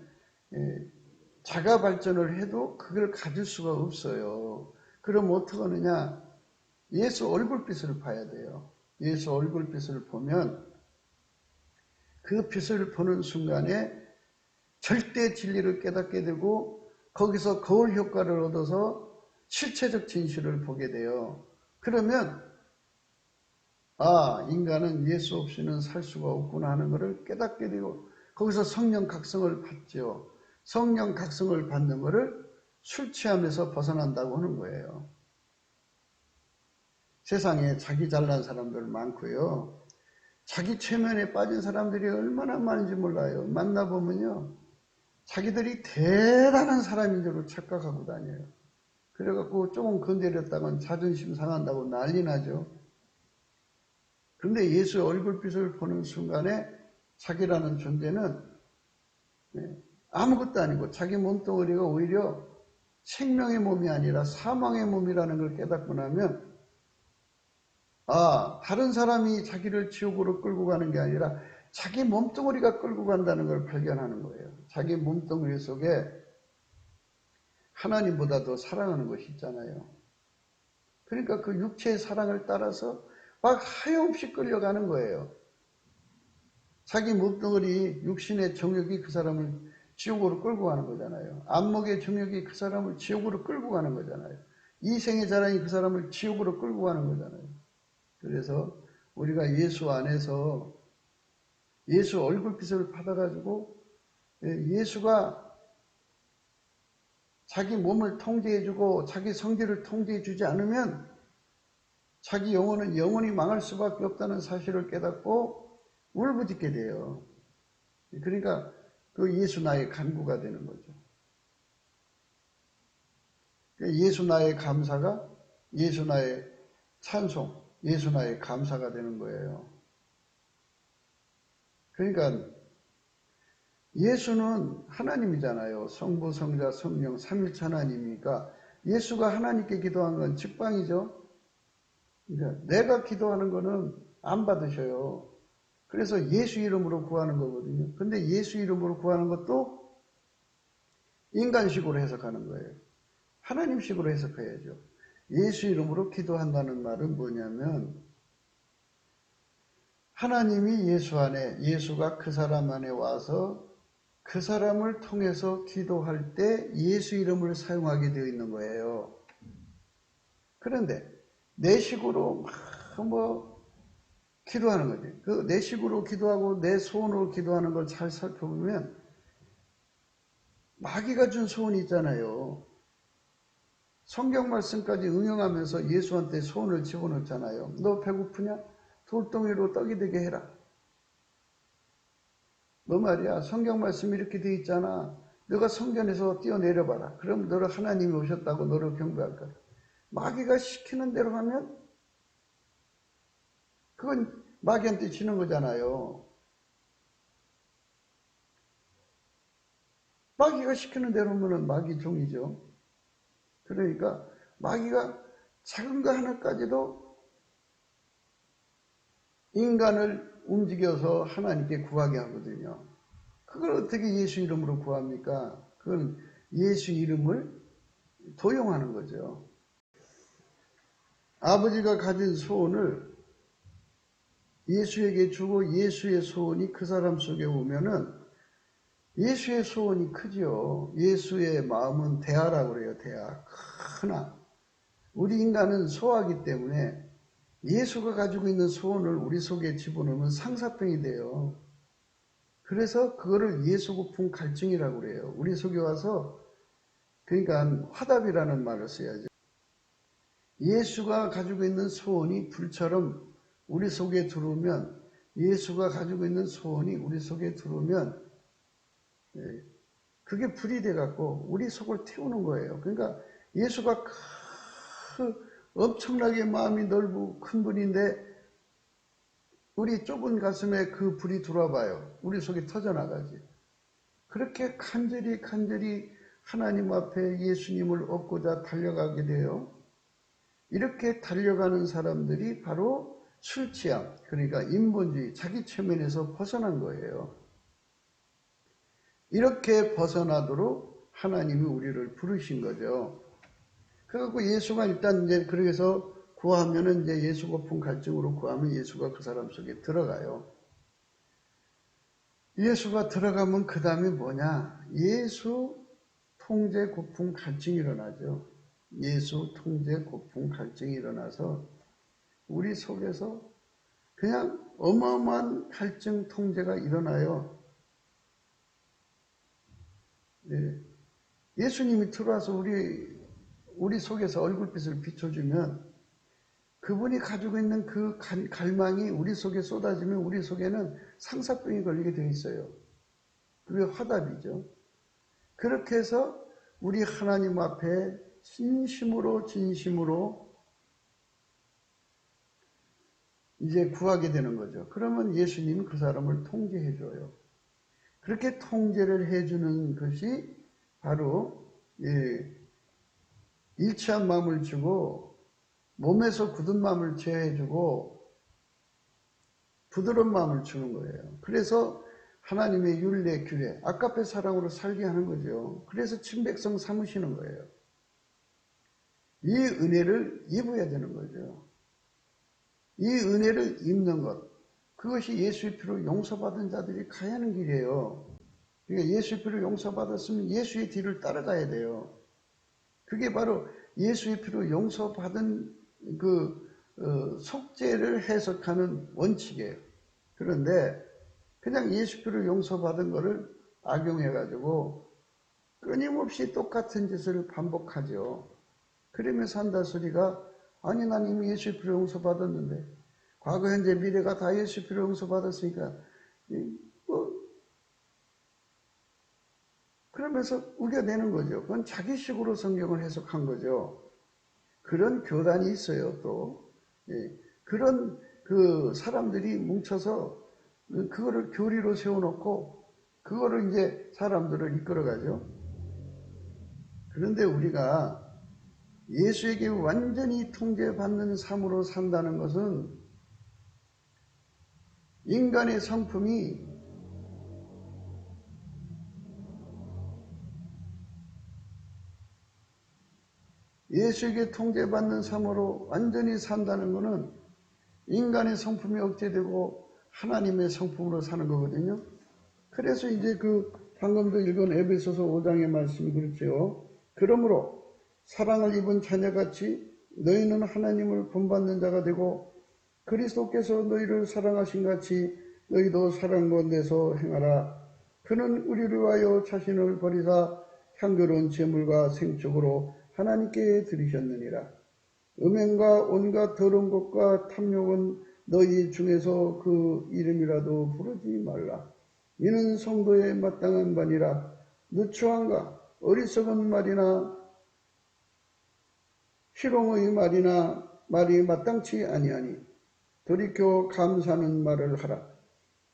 [SPEAKER 1] 자가 발전을 해도 그걸 가질 수가 없어요. 그럼 어떻게 하느냐? 예수 얼굴빛을 봐야 돼요. 예수 얼굴빛을 보면 그 빛을 보는 순간에 절대 진리를 깨닫게 되고 거기서 거울 효과를 얻어서 실체적 진실을 보게 돼요. 그러면 인간은 예수 없이는 살 수가 없구나 하는 것을 깨닫게 되고 거기서 성령 각성을 받죠. 성령 각성을 받는 것을 술 취함에서 벗어난다고 하는 거예요. 세상에 자기 잘난 사람들 많고요. 자기 최면에 빠진 사람들이 얼마나 많은지 몰라요. 만나보면요. 자기들이 대단한 사람인 줄 착각하고 다녀요. 그래갖고 조금 건드렸다간 자존심 상한다고 난리 나죠. 그런데 예수의 얼굴빛을 보는 순간에 자기라는 존재는 아무것도 아니고 자기 몸뚱어리가 오히려 생명의 몸이 아니라 사망의 몸이라는 걸 깨닫고 나면 다른 사람이 자기를 지옥으로 끌고 가는 게 아니라 자기 몸뚱어리가 끌고 간다는 걸 발견하는 거예요. 자기 몸뚱어리 속에 하나님보다 더 사랑하는 것이 있잖아요. 그러니까 그 육체의 사랑을 따라서 막 하염없이 끌려가는 거예요. 자기 몸뚱어리 육신의 정욕이 그 사람을 지옥으로 끌고 가는 거잖아요. 안목의 정욕이 그 사람을 지옥으로 끌고 가는 거잖아요. 이생의 자랑이 그 사람을 지옥으로 끌고 가는 거잖아요. 그래서 우리가 예수 안에서 예수 얼굴빛을 받아가지고 예수가 자기 몸을 통제해주고 자기 성질을 통제해주지 않으면 자기 영혼은 영원히 망할 수밖에 없다는 사실을 깨닫고 울부짖게 돼요. 그러니까 그 예수 나의 간구가 되는 거죠. 예수 나의 감사가 예수 나의 찬송, 예수 나의 감사가 되는 거예요. 그러니까 예수는 하나님이잖아요. 성부, 성자, 성령, 삼위일체 하나님이니까 예수가 하나님께 기도한 건 직방이죠. 그러니까 내가 기도하는 거는 안 받으셔요. 그래서 예수 이름으로 구하는 거거든요. 근데 예수 이름으로 구하는 것도 인간식으로 해석하는 거예요. 하나님식으로 해석해야죠. 예수 이름으로 기도한다는 말은 뭐냐면 하나님이 예수 안에, 예수가 그 사람 안에 와서 그 사람을 통해서 기도할 때 예수 이름을 사용하게 되어 있는 거예요. 그런데 내 식으로 기도하는 거지. 그 내 식으로 기도하고 내 소원으로 기도하는 걸 잘 살펴보면 마귀가 준 소원이 있잖아요. 성경 말씀까지 응용하면서 예수한테 소원을 집어넣잖아요. 너 배고프냐? 돌덩이로 떡이 되게 해라. 너 말이야 성경 말씀이 이렇게 돼 있잖아. 너가 성전에서 뛰어내려봐라. 그럼 너를 하나님이 오셨다고 너를 경배할 거야. 마귀가 시키는 대로 하면 그건 마귀한테 지는 거잖아요. 마귀가 시키는 대로 하면 마귀 종이죠. 그러니까 마귀가 작은 거 하나까지도 인간을 움직여서 하나님께 구하게 하거든요. 그걸 어떻게 예수 이름으로 구합니까? 그건 예수 이름을 도용하는 거죠. 아버지가 가진 소원을 예수에게 주고 예수의 소원이 그 사람 속에 오면은 예수의 소원이 크지요. 예수의 마음은 대하라고 그래요. 대하. 크나. 우리 인간은 소하기 때문에 예수가 가지고 있는 소원을 우리 속에 집어넣으면 상사병이 돼요. 그래서 그거를 예수 고품 갈증이라고 그래요. 우리 속에 와서 그러니까 화답이라는 말을 써야죠. 예수가 가지고 있는 소원이 불처럼 우리 속에 들어오면 예수가 가지고 있는 소원이 우리 속에 들어오면 그게 불이 돼갖고 우리 속을 태우는 거예요. 그러니까 예수가 엄청나게 마음이 넓고 큰 분인데 우리 좁은 가슴에 그 불이 들어와봐요. 우리 속이 터져나가지. 그렇게 간절히 하나님 앞에 예수님을 얻고자 달려가게 돼요. 이렇게 달려가는 사람들이 바로 술 취함, 그러니까 인본주의, 자기 체면에서 벗어난 거예요. 이렇게 벗어나도록 하나님이 우리를 부르신 거죠. 그래갖고 예수가 일단 이제 그래서 구하면은 이제 예수 고품 갈증으로 구하면 예수가 그 사람 속에 들어가요. 예수가 들어가면 그 다음에 뭐냐? 예수 통제 고품 갈증이 일어나죠. 예수 통제 고품 갈증이 일어나서 우리 속에서 그냥 어마어마한 갈증 통제가 일어나요. 예. 예수님이 들어와서 우리 속에서 얼굴빛을 비춰주면 그분이 가지고 있는 그 갈망이 우리 속에 쏟아지면 우리 속에는 상사병이 걸리게 되어 있어요. 그게 화답이죠. 그렇게 해서 우리 하나님 앞에 진심으로 이제 구하게 되는 거죠. 그러면 예수님은 그 사람을 통제해 줘요. 그렇게 통제를 해주는 것이 바로 일치한 마음을 주고 몸에서 굳은 마음을 제어해주고 부드러운 마음을 주는 거예요. 그래서 하나님의 율례, 규례, 아까페 사랑으로 살게 하는 거죠. 그래서 친백성 삼으시는 거예요. 이 은혜를 입어야 되는 거죠. 이 은혜를 입는 것, 그것이 예수의 피로 용서받은 자들이 가야 하는 길이에요. 그러니까 예수의 피로 용서받았으면 예수의 뒤를 따라가야 돼요. 그게 바로 예수의 피로 용서받은 속죄를 해석하는 원칙이에요. 그런데 그냥 예수 피로 용서받은 거를 악용해가지고 끊임없이 똑같은 짓을 반복하죠. 그러면서 한다 소리가 아니 난 이미 예수 피로 용서받았는데 과거 현재 미래가 다 예수 피로 용서받았으니까 그러면서 우겨내는 거죠. 그건 자기식으로 성경을 해석한 거죠. 그런 교단이 있어요. 또 그런 그 사람들이 뭉쳐서 그거를 교리로 세워놓고 그거를 이제 사람들을 이끌어가죠. 그런데 우리가 예수에게 완전히 통제받는 삶으로 산다는 것은 인간의 성품이 예수에게 통제받는 삶으로 완전히 산다는 것은 인간의 성품이 억제되고 하나님의 성품으로 사는 거거든요. 그래서 이제 방금도 읽은 에베소서 5장의 말씀이 그렇죠. 그러므로 사랑을 입은 자녀같이 너희는 하나님을 본받는 자가 되고 그리스도께서 너희를 사랑하신 같이 너희도 사랑 가운데서 행하라. 그는 우리를 위하여 자신을 버리사 향기로운 제물과 생축으로 하나님께 드리셨느니라. 음행과 온갖 더러운 것과 탐욕은 너희 중에서 그 이름이라도 부르지 말라. 이는 성도에 마땅한 바니라. 누추함과 어리석은 말이나 희롱의 말이나 말이 마땅치 아니하니 돌이켜 감사하는 말을 하라.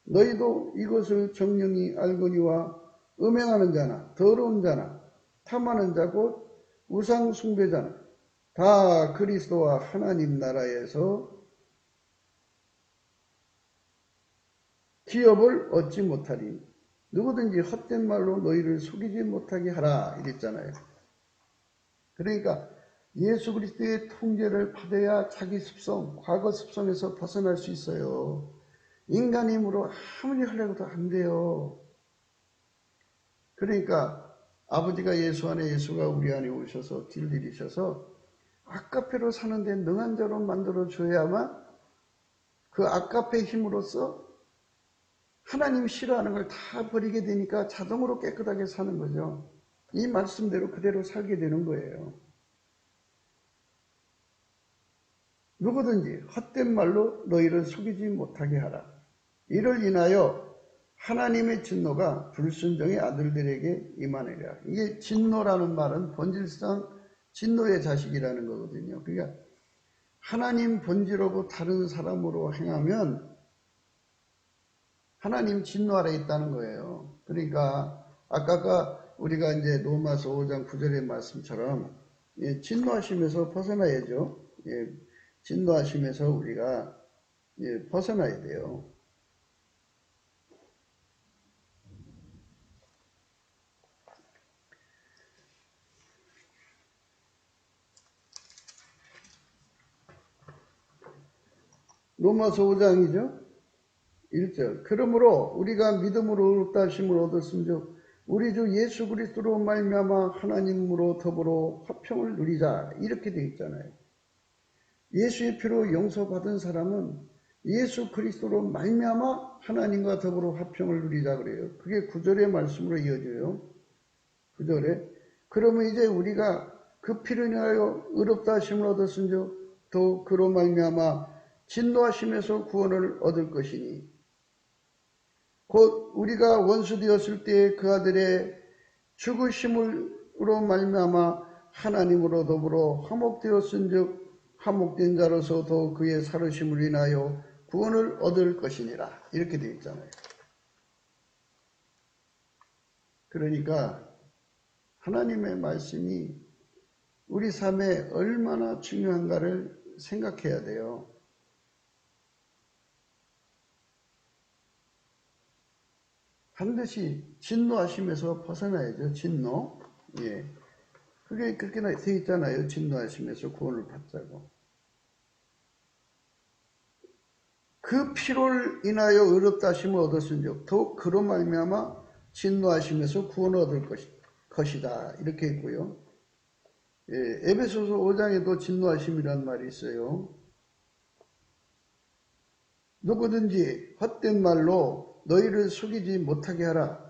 [SPEAKER 1] 너희도 이것을 정령이 알거니와 음행하는 자나 더러운 자나 탐하는 자고 우상 숭배자나 다 그리스도와 하나님 나라에서 기업을 얻지 못하리. 누구든지 헛된 말로 너희를 속이지 못하게 하라 이랬잖아요. 그러니까 예수 그리스도의 통제를 받아야 자기 습성, 과거 습성에서 벗어날 수 있어요. 인간 힘으로 아무리 하려고도 안 돼요. 그러니까 아버지가 예수 안에 예수가 우리 안에 오셔서 길들이셔서 아까페로 사는데 능한 자로 만들어줘야만 그 아까페 힘으로써 하나님 싫어하는 걸 다 버리게 되니까 자동으로 깨끗하게 사는 거죠. 이 말씀대로 그대로 살게 되는 거예요. 누구든지 헛된 말로 너희를 속이지 못하게 하라. 이를 인하여 하나님의 진노가 불순종의 아들들에게 임하느니라. 이게 진노라는 말은 본질상 진노의 자식이라는 거거든요. 그러니까 하나님 본질하고 다른 사람으로 행하면 하나님 진노 아래 있다는 거예요. 그러니까 아까 우리가 이제 로마서 5장 9절의 말씀처럼 진노하심에서 벗어나야죠. 진노하심에서 우리가 벗어나야 돼요. 로마서 5장이죠. 1절. 그러므로 우리가 믿음으로 의롭다 하심을 얻었음즉 우리 주 예수 그리스도로 말미암아 하나님으로 더불어 화평을 누리자 이렇게 되어 있잖아요. 예수의 피로 용서받은 사람은 예수 그리스도로 말미암아 하나님과 더불어 화평을 누리자 그래요. 그게 9절의 말씀으로 이어져요. 9절에 그러면 이제 우리가 그 피를 인하여 의롭다 하심을 얻었은즉 또 그로 말미암아 진노하심에서 구원을 얻을 것이니 곧 우리가 원수 되었을 때에 그 아들의 죽으심으로 말미암아 하나님으로 더불어 화목되었은즉 화목된 자로서 더 그의 살으심을 인하여 구원을 얻을 것이니라. 이렇게 되어 있잖아요. 그러니까 하나님의 말씀이 우리 삶에 얼마나 중요한가를 생각해야 돼요. 반드시 진노하심에서 벗어나야죠. 진노. 예. 그게 그렇게 되어 있잖아요. 진노하심에서 구원을 받자고. 그 피를 인하여 의롭다 하심을 얻었은즉 더욱 그로 말미암아 진노하심에서 구원을 얻을 것이다. 이렇게 있고요. 예, 에베소서 5장에도 진노하심이란 말이 있어요. 누구든지 헛된 말로 너희를 속이지 못하게 하라.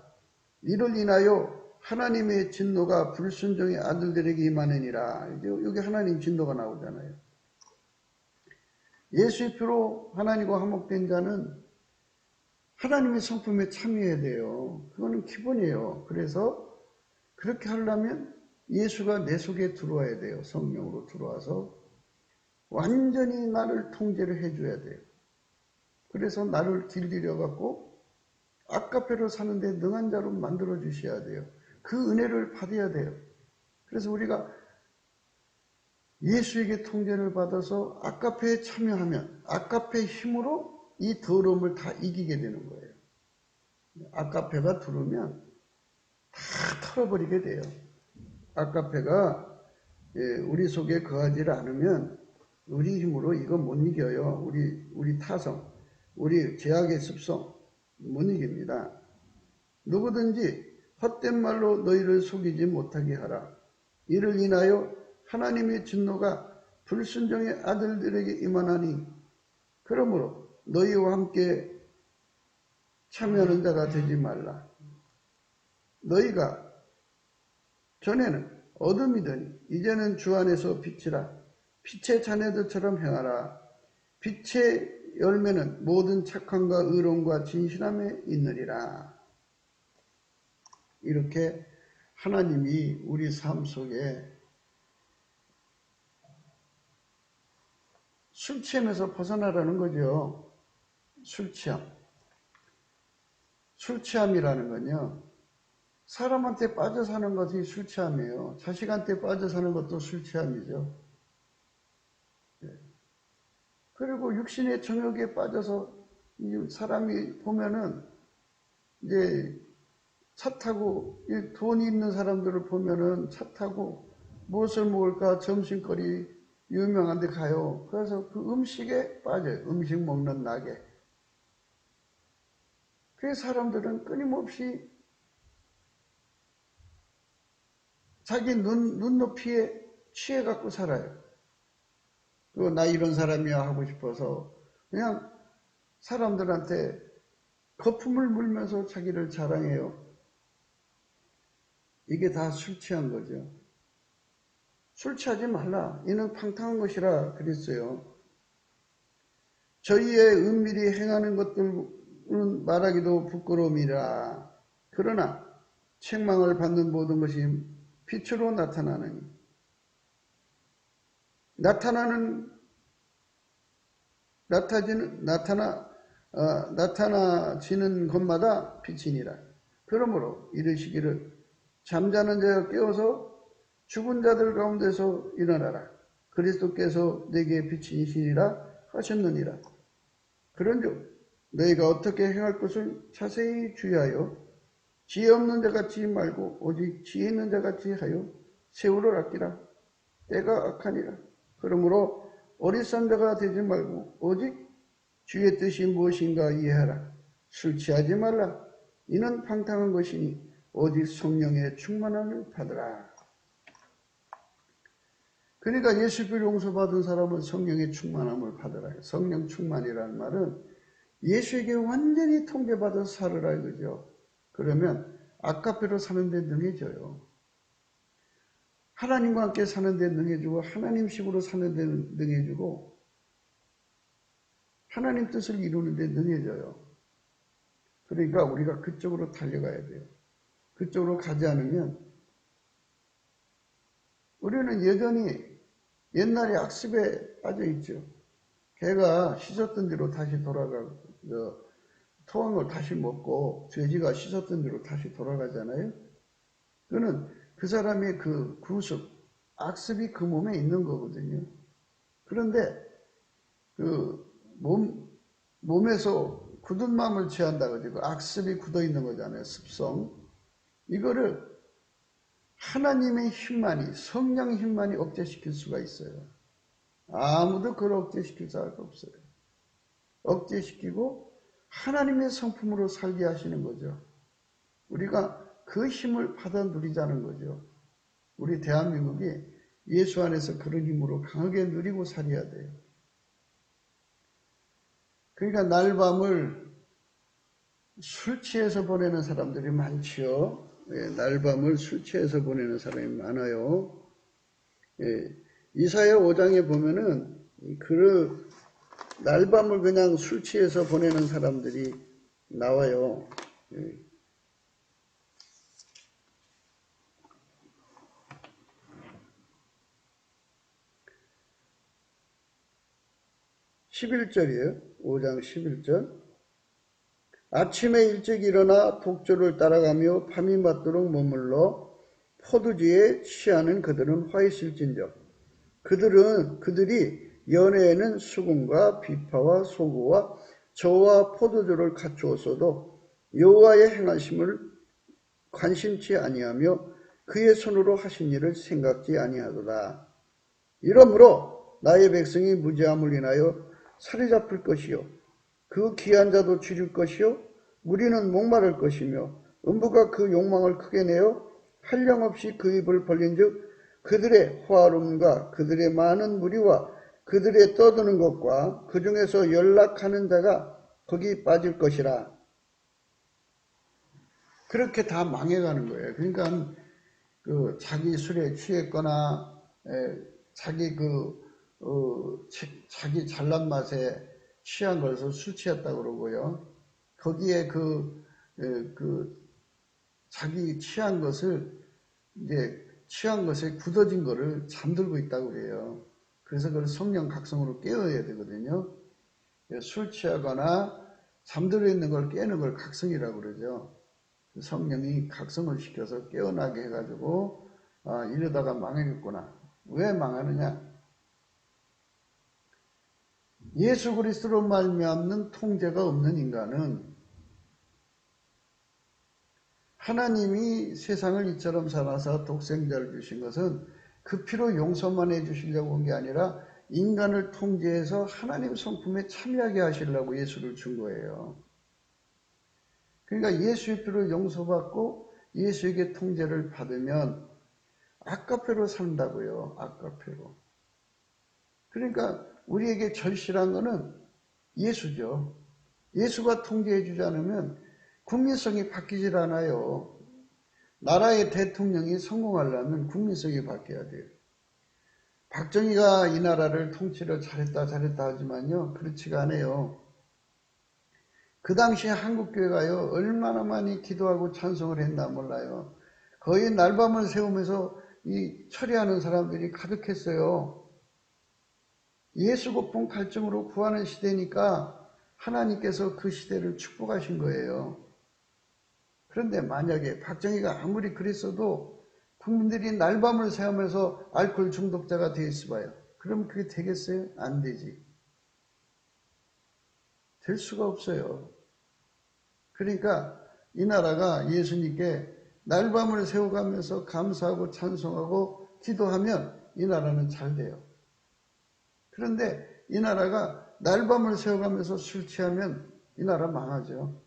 [SPEAKER 1] 이를 인하여 하나님의 진노가 불순종의 아들들에게 임하느니라. 여기 하나님 진노가 나오잖아요. 예수의 피로 하나님과 화목된 자는 하나님의 성품에 참여해야 돼요. 그거는 기본이에요. 그래서 그렇게 하려면 예수가 내 속에 들어와야 돼요. 성령으로 들어와서 완전히 나를 통제를 해줘야 돼요. 그래서 나를 길들여 갖고 아까페로 사는데 능한 자로 만들어 주셔야 돼요. 그 은혜를 받아야 돼요. 그래서 우리가 예수에게 통제를 받아서 아까페에 참여하면 아까페의 힘으로 이 더러움을 다 이기게 되는 거예요. 아까페가 들어오면 다 털어버리게 돼요. 아까페가 우리 속에 거하지 않으면 우리 힘으로 이거 못 이겨요. 우리 타성, 우리 죄악의 습성 못 이깁니다. 누구든지 헛된 말로 너희를 속이지 못하게 하라. 이를 인하여 하나님의 진노가 불순종의 아들들에게 임하나니 그러므로 너희와 함께 참여하는 자가 되지 말라. 너희가 전에는 어둠이더니 이제는 주 안에서 빛이라. 빛의 자녀들처럼 행하라. 빛의 열매는 모든 착함과 의로움과 진실함에 있느니라. 이렇게 하나님이 우리 삶 속에 술 취함에서 벗어나라는 거죠. 술 취함. 술 취함이라는 건요. 사람한테 빠져 사는 것이 술 취함이에요. 자식한테 빠져 사는 것도 술 취함이죠. 그리고 육신의 정욕에 빠져서 사람이 보면은 이제 차 타고 돈이 있는 사람들을 보면은 차 타고 무엇을 먹을까 점심거리 유명한 데 가요. 그래서 그 음식에 빠져요. 음식 먹는 낙에. 그 사람들은 끊임없이 자기 눈높이에 취해 갖고 살아요. 그리고 나 이런 사람이야 하고 싶어서 그냥 사람들한테 거품을 물면서 자기를 자랑해요. 이게 다 술 취한 거죠. 술 취하지 말라. 이는 팡탕한 것이라 그랬어요. 저희의 은밀히 행하는 것들은 말하기도 부끄러움이라. 그러나 책망을 받는 모든 것이 빛으로 나타나느니 나타나지는 것마다 빛이니라. 그러므로 이르시기를 잠자는 자가 깨어서 죽은 자들 가운데서 일어나라. 그리스도께서 내게 빛이시니라 하셨느니라. 그런즉 너희가 어떻게 행할 것을 자세히 주의하여 지혜 없는 자 같이 말고 오직 지혜 있는 자 같이 하여 세월을 아끼라. 때가 악하니라. 그러므로 어리석은 자가 되지 말고 오직 주의 뜻이 무엇인가 이해하라. 술 취하지 말라. 이는 방탕한 것이니 오직 성령의 충만함을 받으라. 그러니까 예수를 용서받은 사람은 성령의 충만함을 받으라. 성령 충만이라는 말은 예수에게 완전히 통제받아서 살으라 이거죠. 그러면 아까페로 사는 데 능해져요. 하나님과 함께 사는 데 능해주고 하나님식으로 사는 데 능해주고 하나님 뜻을 이루는 데 능해져요. 그러니까 우리가 그쪽으로 달려가야 돼요. 그쪽으로 가지 않으면 우리는 여전히 옛날에 악습에 빠져 있죠. 개가 씻었던 대로 다시 돌아가고 토한 걸 다시 먹고 돼지가 씻었던 대로 다시 돌아가잖아요. 그거는 그 사람의 그 구습, 악습이 그 몸에 있는 거거든요. 그런데 그 몸에서 굳은 마음을 취한다 그러죠. 그 악습이 굳어 있는 거잖아요. 습성. 이거를 하나님의 힘만이, 성령 힘만이 억제시킬 수가 있어요. 아무도 그걸 억제시킬 사람이 없어요. 억제시키고 하나님의 성품으로 살게 하시는 거죠. 우리가 그 힘을 받아 누리자는 거죠. 우리 대한민국이 예수 안에서 그런 힘으로 강하게 누리고 살아야 돼요. 그러니까 날밤을 술 취해서 보내는 사람들이 많지요. 예, 날밤을 술 취해서 보내는 사람이 많아요. 예, 이사야 5장에 보면은 그 날밤을 그냥 술 취해서 보내는 사람들이 나와요. 예. 11절이에요. 5장 11절. 아침에 일찍 일어나 독조를 따라가며 밤이 맞도록 머물러 포도주에 취하는 그들은 화 있을진저. 그들이 연회에는 수금과 비파와 소고와 저와 포도주를 갖추었어도 여호와의 행하심을 관심치 아니하며 그의 손으로 하신 일을 생각지 아니하도다. 이러므로 나의 백성이 무죄함을 인하여 사로잡힐 것이요 그 귀한 자도 줄일 것이요 무리는 목마를 것이며 음부가 그 욕망을 크게 내어 한량없이 그 입을 벌린즉 그들의 화름과 그들의 많은 무리와 그들의 떠드는 것과 그 중에서 연락하는 자가 거기 빠질 것이라. 그렇게 다 망해가는 거예요. 그러니까 그 자기 술에 취했거나 자기 자기 잘난 맛에 취한 것을 술 취했다고 그러고요. 거기에 자기 취한 것을 이제 취한 것에 굳어진 거를 잠들고 있다고 그래요. 그래서 그걸 성령 각성으로 깨어야 되거든요. 술 취하거나 잠들어 있는 걸 깨는 걸 각성이라고 그러죠. 성령이 각성을 시켜서 깨어나게 해가지고 이러다가 망하겠구나. 왜 망하느냐? 예수 그리스도로 말미암는 통제가 없는 인간은 하나님이 세상을 이처럼 살아서 독생자를 주신 것은 그 피로 용서만 해주시려고 한 게 아니라 인간을 통제해서 하나님 성품에 참여하게 하시려고 예수를 준 거예요. 그러니까 예수의 피로 용서받고 예수에게 통제를 받으면 아까페로 산다고요. 아까페로. 그러니까 우리에게 절실한 거는 예수죠. 예수가 통제해 주지 않으면 국민성이 바뀌질 않아요. 나라의 대통령이 성공하려면 국민성이 바뀌어야 돼요. 박정희가 이 나라를 통치를 잘했다 하지만요. 그렇지가 않아요. 그 당시에 한국교회가요. 얼마나 많이 기도하고 찬송을 했나 몰라요. 거의 날밤을 새우면서 이 처리하는 사람들이 가득했어요. 예수 고품 갈증으로 구하는 시대니까 하나님께서 그 시대를 축복하신 거예요. 그런데 만약에 박정희가 아무리 그랬어도 국민들이 날밤을 새우면서 알코올 중독자가 되어 있어봐요. 그럼 그게 되겠어요? 안 되지. 될 수가 없어요. 그러니까 이 나라가 예수님께 날밤을 새워가면서 감사하고 찬송하고 기도하면 이 나라는 잘 돼요. 그런데 이 나라가 날밤을 새워가면서 술 취하면 이 나라 망하죠.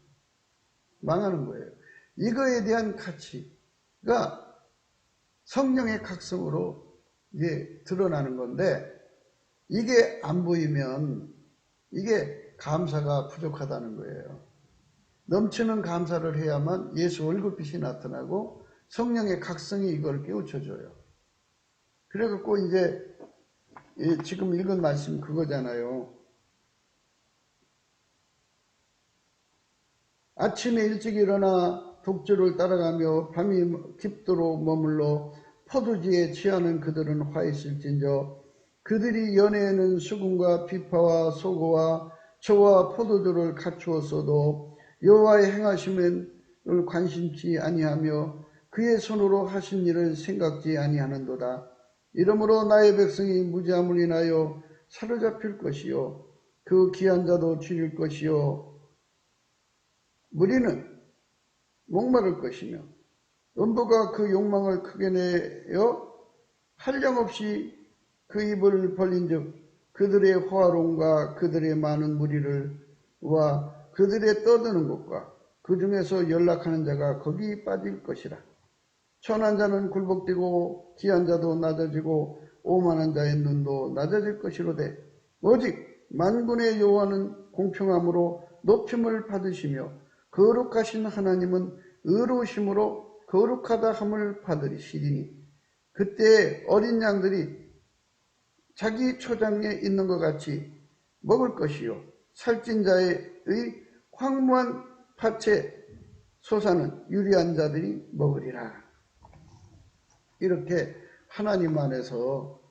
[SPEAKER 1] 망하는 거예요. 이거에 대한 가치가 성령의 각성으로 이게 드러나는 건데 이게 안 보이면 이게 감사가 부족하다는 거예요. 넘치는 감사를 해야만 예수 얼굴빛이 나타나고 성령의 각성이 이걸 깨우쳐줘요. 그래갖고 이제 지금 읽은 말씀 그거잖아요. 아침에 일찍 일어나 독주를 따라가며 밤이 깊도록 머물러 포도주에 취하는 그들은 화 있을진저 그들이 연애에는 수금과 비파와 소고와 저와 포도주를 갖추었어도 여호와의 행하심을 관심치 아니하며 그의 손으로 하신 일을 생각지 아니하는도다. 이러므로 나의 백성이 무지함을 인하여 사로잡힐 것이요 그 귀한 자도 줄일 것이요 무리는 목마를 것이며 음부가 그 욕망을 크게 내어 한량없이 그 입을 벌린즉 그들의 화롱과 그들의 많은 무리와 그들의 떠드는 것과 그 중에서 연락하는 자가 거기 빠질 것이라. 천한 자는 굴복되고 귀한 자도 낮아지고 오만한 자의 눈도 낮아질 것이로되 오직 만군의 여호와는 공평함으로 높임을 받으시며 거룩하신 하나님은 의로우심으로 거룩하다 함을 받으시리니 그때 어린 양들이 자기 초장에 있는 것 같이 먹을 것이요 살찐 자의 황무한 밭에 솟아는 유리한 자들이 먹으리라. 이렇게 하나님 안에서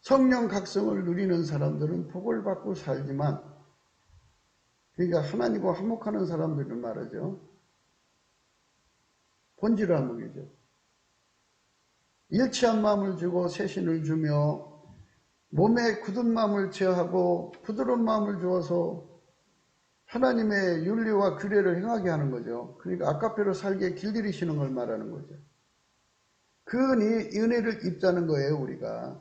[SPEAKER 1] 성령 각성을 누리는 사람들은 복을 받고 살지만 그러니까 하나님과 화목하는 사람들은 말이죠. 본질을 한목이죠. 일치한 마음을 주고 새신을 주며 몸에 굳은 마음을 제하고 부드러운 마음을 주어서 하나님의 윤리와 규례를 행하게 하는 거죠. 그러니까 아까페로 살게 길들이시는 걸 말하는 거죠. 그 은혜를 입자는 거예요. 우리가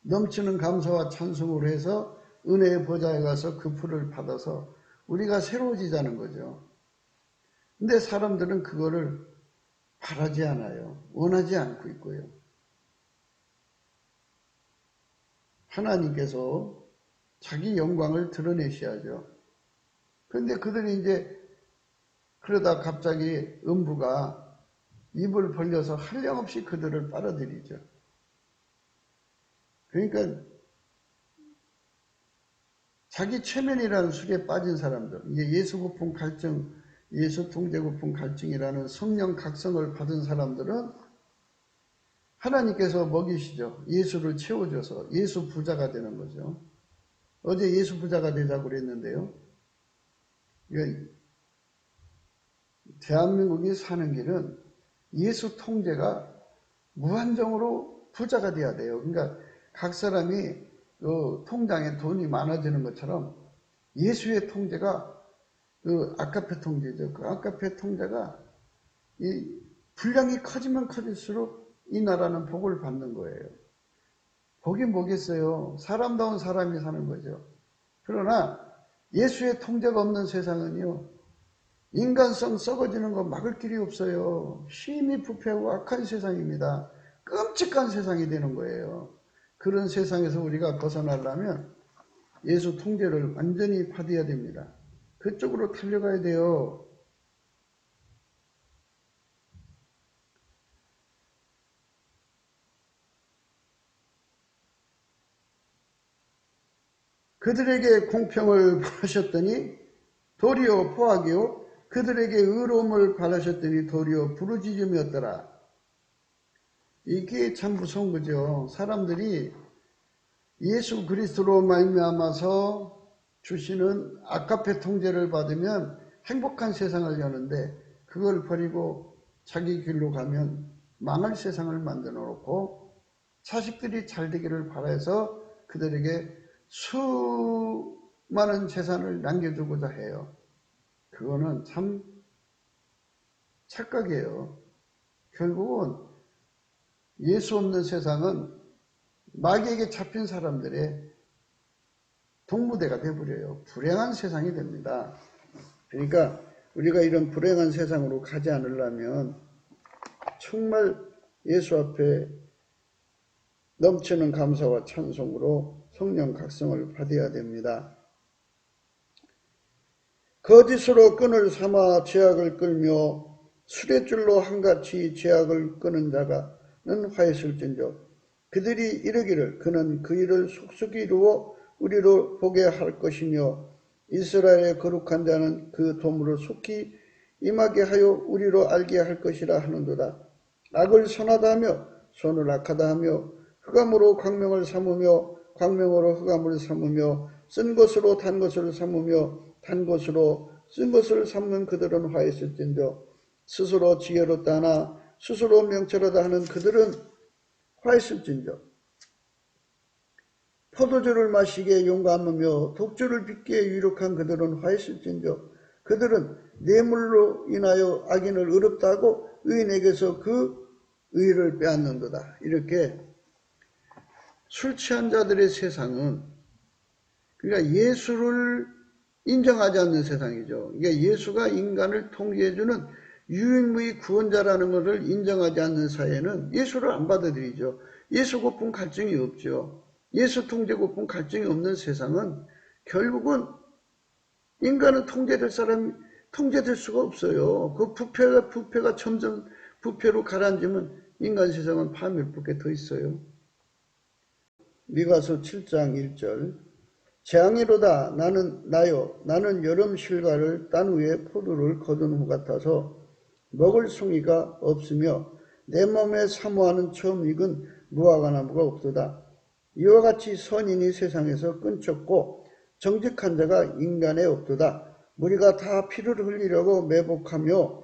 [SPEAKER 1] 넘치는 감사와 찬송으로 해서 은혜의 보좌에 가서 그 풀을 받아서 우리가 새로워지자는 거죠. 근데 사람들은 그거를 바라지 않아요. 원하지 않고 있고요. 하나님께서 자기 영광을 드러내셔야죠. 그런데 그들이 이제 그러다 갑자기 음부가 입을 벌려서 한량없이 그들을 빨아들이죠. 그러니까 자기 체면이라는 술에 빠진 사람들, 이게 예수 고품 갈증, 예수 통제 고품 갈증이라는 성령 각성을 받은 사람들은 하나님께서 먹이시죠. 예수를 채워줘서 예수 부자가 되는 거죠. 어제 예수 부자가 되자고 그랬는데요. 대한민국이 사는 길은 예수 통제가 무한정으로 부자가 돼야 돼요. 그러니까 각 사람이 그 통장에 돈이 많아지는 것처럼 예수의 통제가 그 아카페 통제죠. 그 아카페 통제가 이 분량이 커지면 커질수록 이 나라는 복을 받는 거예요. 복이 뭐겠어요? 사람다운 사람이 사는 거죠. 그러나 예수의 통제가 없는 세상은요. 인간성 썩어지는 거 막을 길이 없어요. 힘이 부패하고 악한 세상입니다. 끔찍한 세상이 되는 거예요. 그런 세상에서 우리가 벗어나려면 예수 통제를 완전히 받아야 됩니다. 그쪽으로 달려가야 돼요. 그들에게 공평을 바라셨더니 도리어 포악이요 그들에게 의로움을 바라셨더니 도리어 부르짖음이었더라. 이게 참 무서운 거죠. 사람들이 예수 그리스도로 말미암아서 주시는 아카페 통제를 받으면 행복한 세상을 여는데 그걸 버리고 자기 길로 가면 망할 세상을 만들어 놓고 자식들이 잘 되기를 바라서 그들에게 수많은 재산을 남겨주고자 해요. 그거는 참 착각이에요. 결국은 예수 없는 세상은 마귀에게 잡힌 사람들의 동무대가 되어버려요. 불행한 세상이 됩니다. 그러니까 우리가 이런 불행한 세상으로 가지 않으려면 정말 예수 앞에 넘치는 감사와 찬송으로 성령 각성을 받아야 됩니다. 거짓으로 끈을 삼아 죄악을 끌며 수레줄로 한같이 죄악을 끄는 자가는 화했을진저 그들이 이르기를 그는 그 일을 속속이 이루어 우리로 보게 할 것이며 이스라엘의 거룩한 자는 그 도무를 속히 임하게 하여 우리로 알게 할 것이라 하는도다. 악을 선하다 하며 선을 악하다 하며 흑암으로 광명을 삼으며 광명으로 흑암을 삼으며 쓴 것으로 단 것을 삼으며 단 것으로 쓴 것을 삼는 그들은 화했을진저 스스로 지혜롭다 하나 스스로 명철하다 하는 그들은 화했을진저 포도주를 마시기에 용감하며 독주를 빚기에 유력한 그들은 화했을진저 그들은 뇌물로 인하여 악인을 의롭다고 의인에게서 그 의를 빼앗는도다. 이렇게 술 취한 자들의 세상은 그러니까 예수를 인정하지 않는 세상이죠. 그러니까 예수가 인간을 통제해주는 유일무이 구원자라는 것을 인정하지 않는 사회는 예수를 안 받아들이죠. 예수 고픈 갈증이 없죠. 예수 통제 고픈 갈증이 없는 세상은 결국은 인간은 통제될 수가 없어요. 그 부패가 점점 부패로 가라앉으면 인간 세상은 파멸밖에 더 있어요. 미가서 7장 1절 재앙이로다 나는 여름 실과를 딴 위에 포도를 거둔 후 같아서 먹을 숭이가 없으며 내 몸에 사모하는 처음 익은 무화과 나무가 없도다. 이와 같이 선인이 세상에서 끊쳤고 정직한 자가 인간에 없도다. 우리가 다 피를 흘리려고 매복하며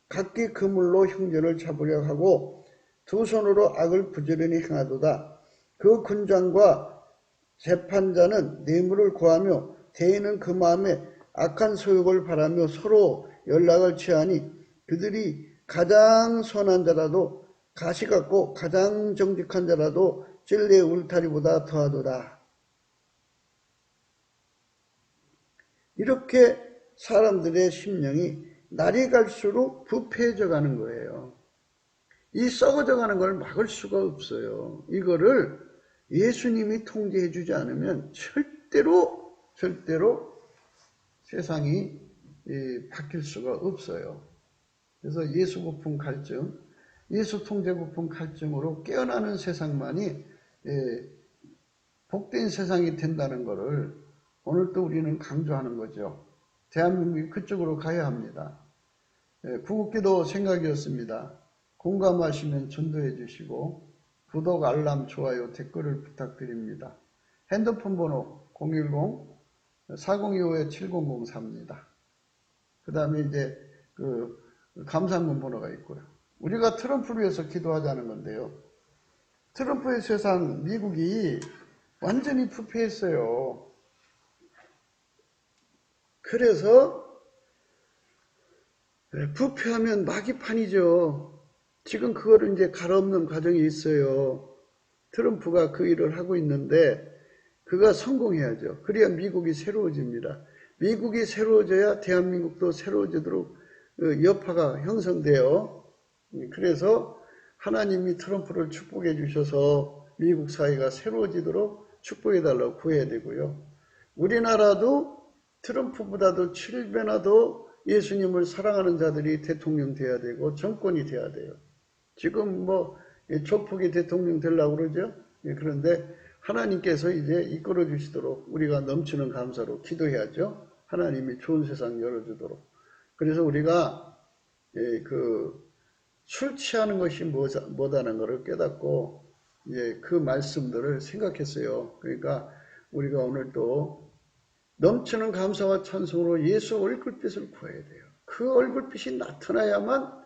[SPEAKER 1] 각기 그물로 형제를 잡으려 하고 두 손으로 악을 부지런히 행하도다. 그 군장과 재판자는 뇌물을 구하며 대인은 그 마음에 악한 소욕을 바라며 서로 연락을 취하니 그들이 가장 선한 자라도 가시 같고 가장 정직한 자라도 진리의 울타리보다 더하도다. 이렇게 사람들의 심령이 날이 갈수록 부패해져 가는 거예요. 이 썩어져 가는 걸 막을 수가 없어요. 이거를 예수님이 통제해 주지 않으면 절대로 세상이 바뀔 수가 없어요. 그래서 예수 고픈 갈증, 예수 통제 고픈 갈증으로 깨어나는 세상만이 복된 세상이 된다는 것을 오늘 또 우리는 강조하는 거죠. 대한민국이 그쪽으로 가야 합니다. 구국기도 생각이었습니다. 공감하시면 전도해 주시고 구독, 알람, 좋아요, 댓글을 부탁드립니다. 핸드폰 번호 010-4025-7004입니다. 그 다음에 이제 감상문 번호가 있고요. 우리가 트럼프를 위해서 기도하자는 건데요. 트럼프의 세상 미국이 완전히 부패했어요. 그래서 부패하면 마귀판이죠. 지금 그거를 이제 갈아엎는 과정이 있어요. 트럼프가 그 일을 하고 있는데 그가 성공해야죠. 그래야 미국이 새로워집니다. 미국이 새로워져야 대한민국도 새로워지도록 여파가 형성돼요. 그래서 하나님이 트럼프를 축복해 주셔서 미국 사회가 새로워지도록 축복해 달라고 구해야 되고요. 우리나라도 트럼프보다도 7배나 더 예수님을 사랑하는 자들이 대통령 돼야 되고 정권이 돼야 돼요. 지금 조폭이 대통령 되려고 그러죠. 그런데 하나님께서 이제 이끌어 주시도록 우리가 넘치는 감사로 기도해야죠. 하나님이 좋은 세상 열어주도록. 그래서 우리가 술 취하는 것이 뭐다는 것을 깨닫고 그 말씀들을 생각했어요. 그러니까 우리가 오늘 또 넘치는 감사와 찬송으로 예수 얼굴빛을 구해야 돼요. 그 얼굴빛이 나타나야만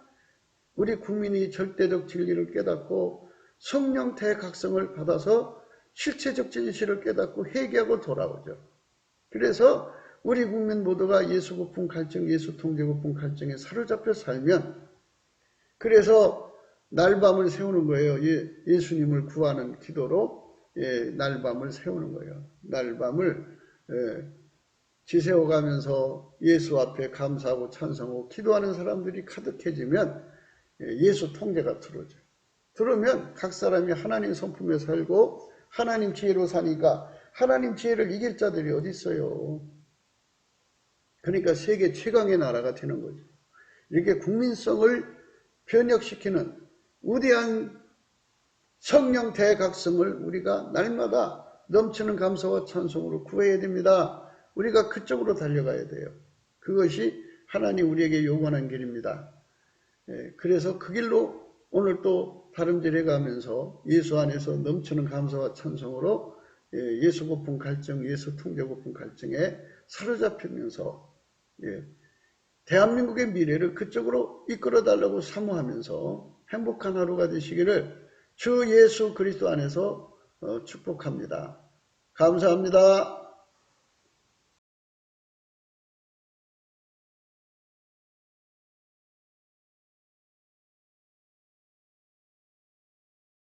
[SPEAKER 1] 우리 국민이 절대적 진리를 깨닫고 성령 대각성을 받아서 실체적 진실을 깨닫고 회개하고 돌아오죠. 그래서 우리 국민 모두가 예수 고픈 갈증, 예수 통제 고픈 갈증에 사로잡혀 살면 그래서 날밤을 세우는 거예요. 예수님을 구하는 기도로 날밤을 세우는 거예요. 날밤을 지새워가면서 예수 앞에 감사하고 찬송하고 기도하는 사람들이 가득해지면 예수 통제가 들어오죠. 들어오면 각 사람이 하나님 성품에 살고 하나님 지혜로 사니까 하나님 지혜를 이길 자들이 어디 있어요. 그러니까 세계 최강의 나라가 되는 거죠. 이렇게 국민성을 변혁시키는 위대한 성령 대각성을 우리가 날마다 넘치는 감사와 찬송으로 구해야 됩니다. 우리가 그쪽으로 달려가야 돼요. 그것이 하나님 우리에게 요구하는 길입니다. 그래서 그 길로 오늘 또 다름질해 가면서 예수 안에서 넘치는 감사와 찬송으로 예수 고품 갈증, 예수 통제 고품 갈증에 사로잡히면서 대한민국의 미래를 그쪽으로 이끌어달라고 사모하면서 행복한 하루가 되시기를 주 예수 그리스도 안에서 축복합니다. 감사합니다.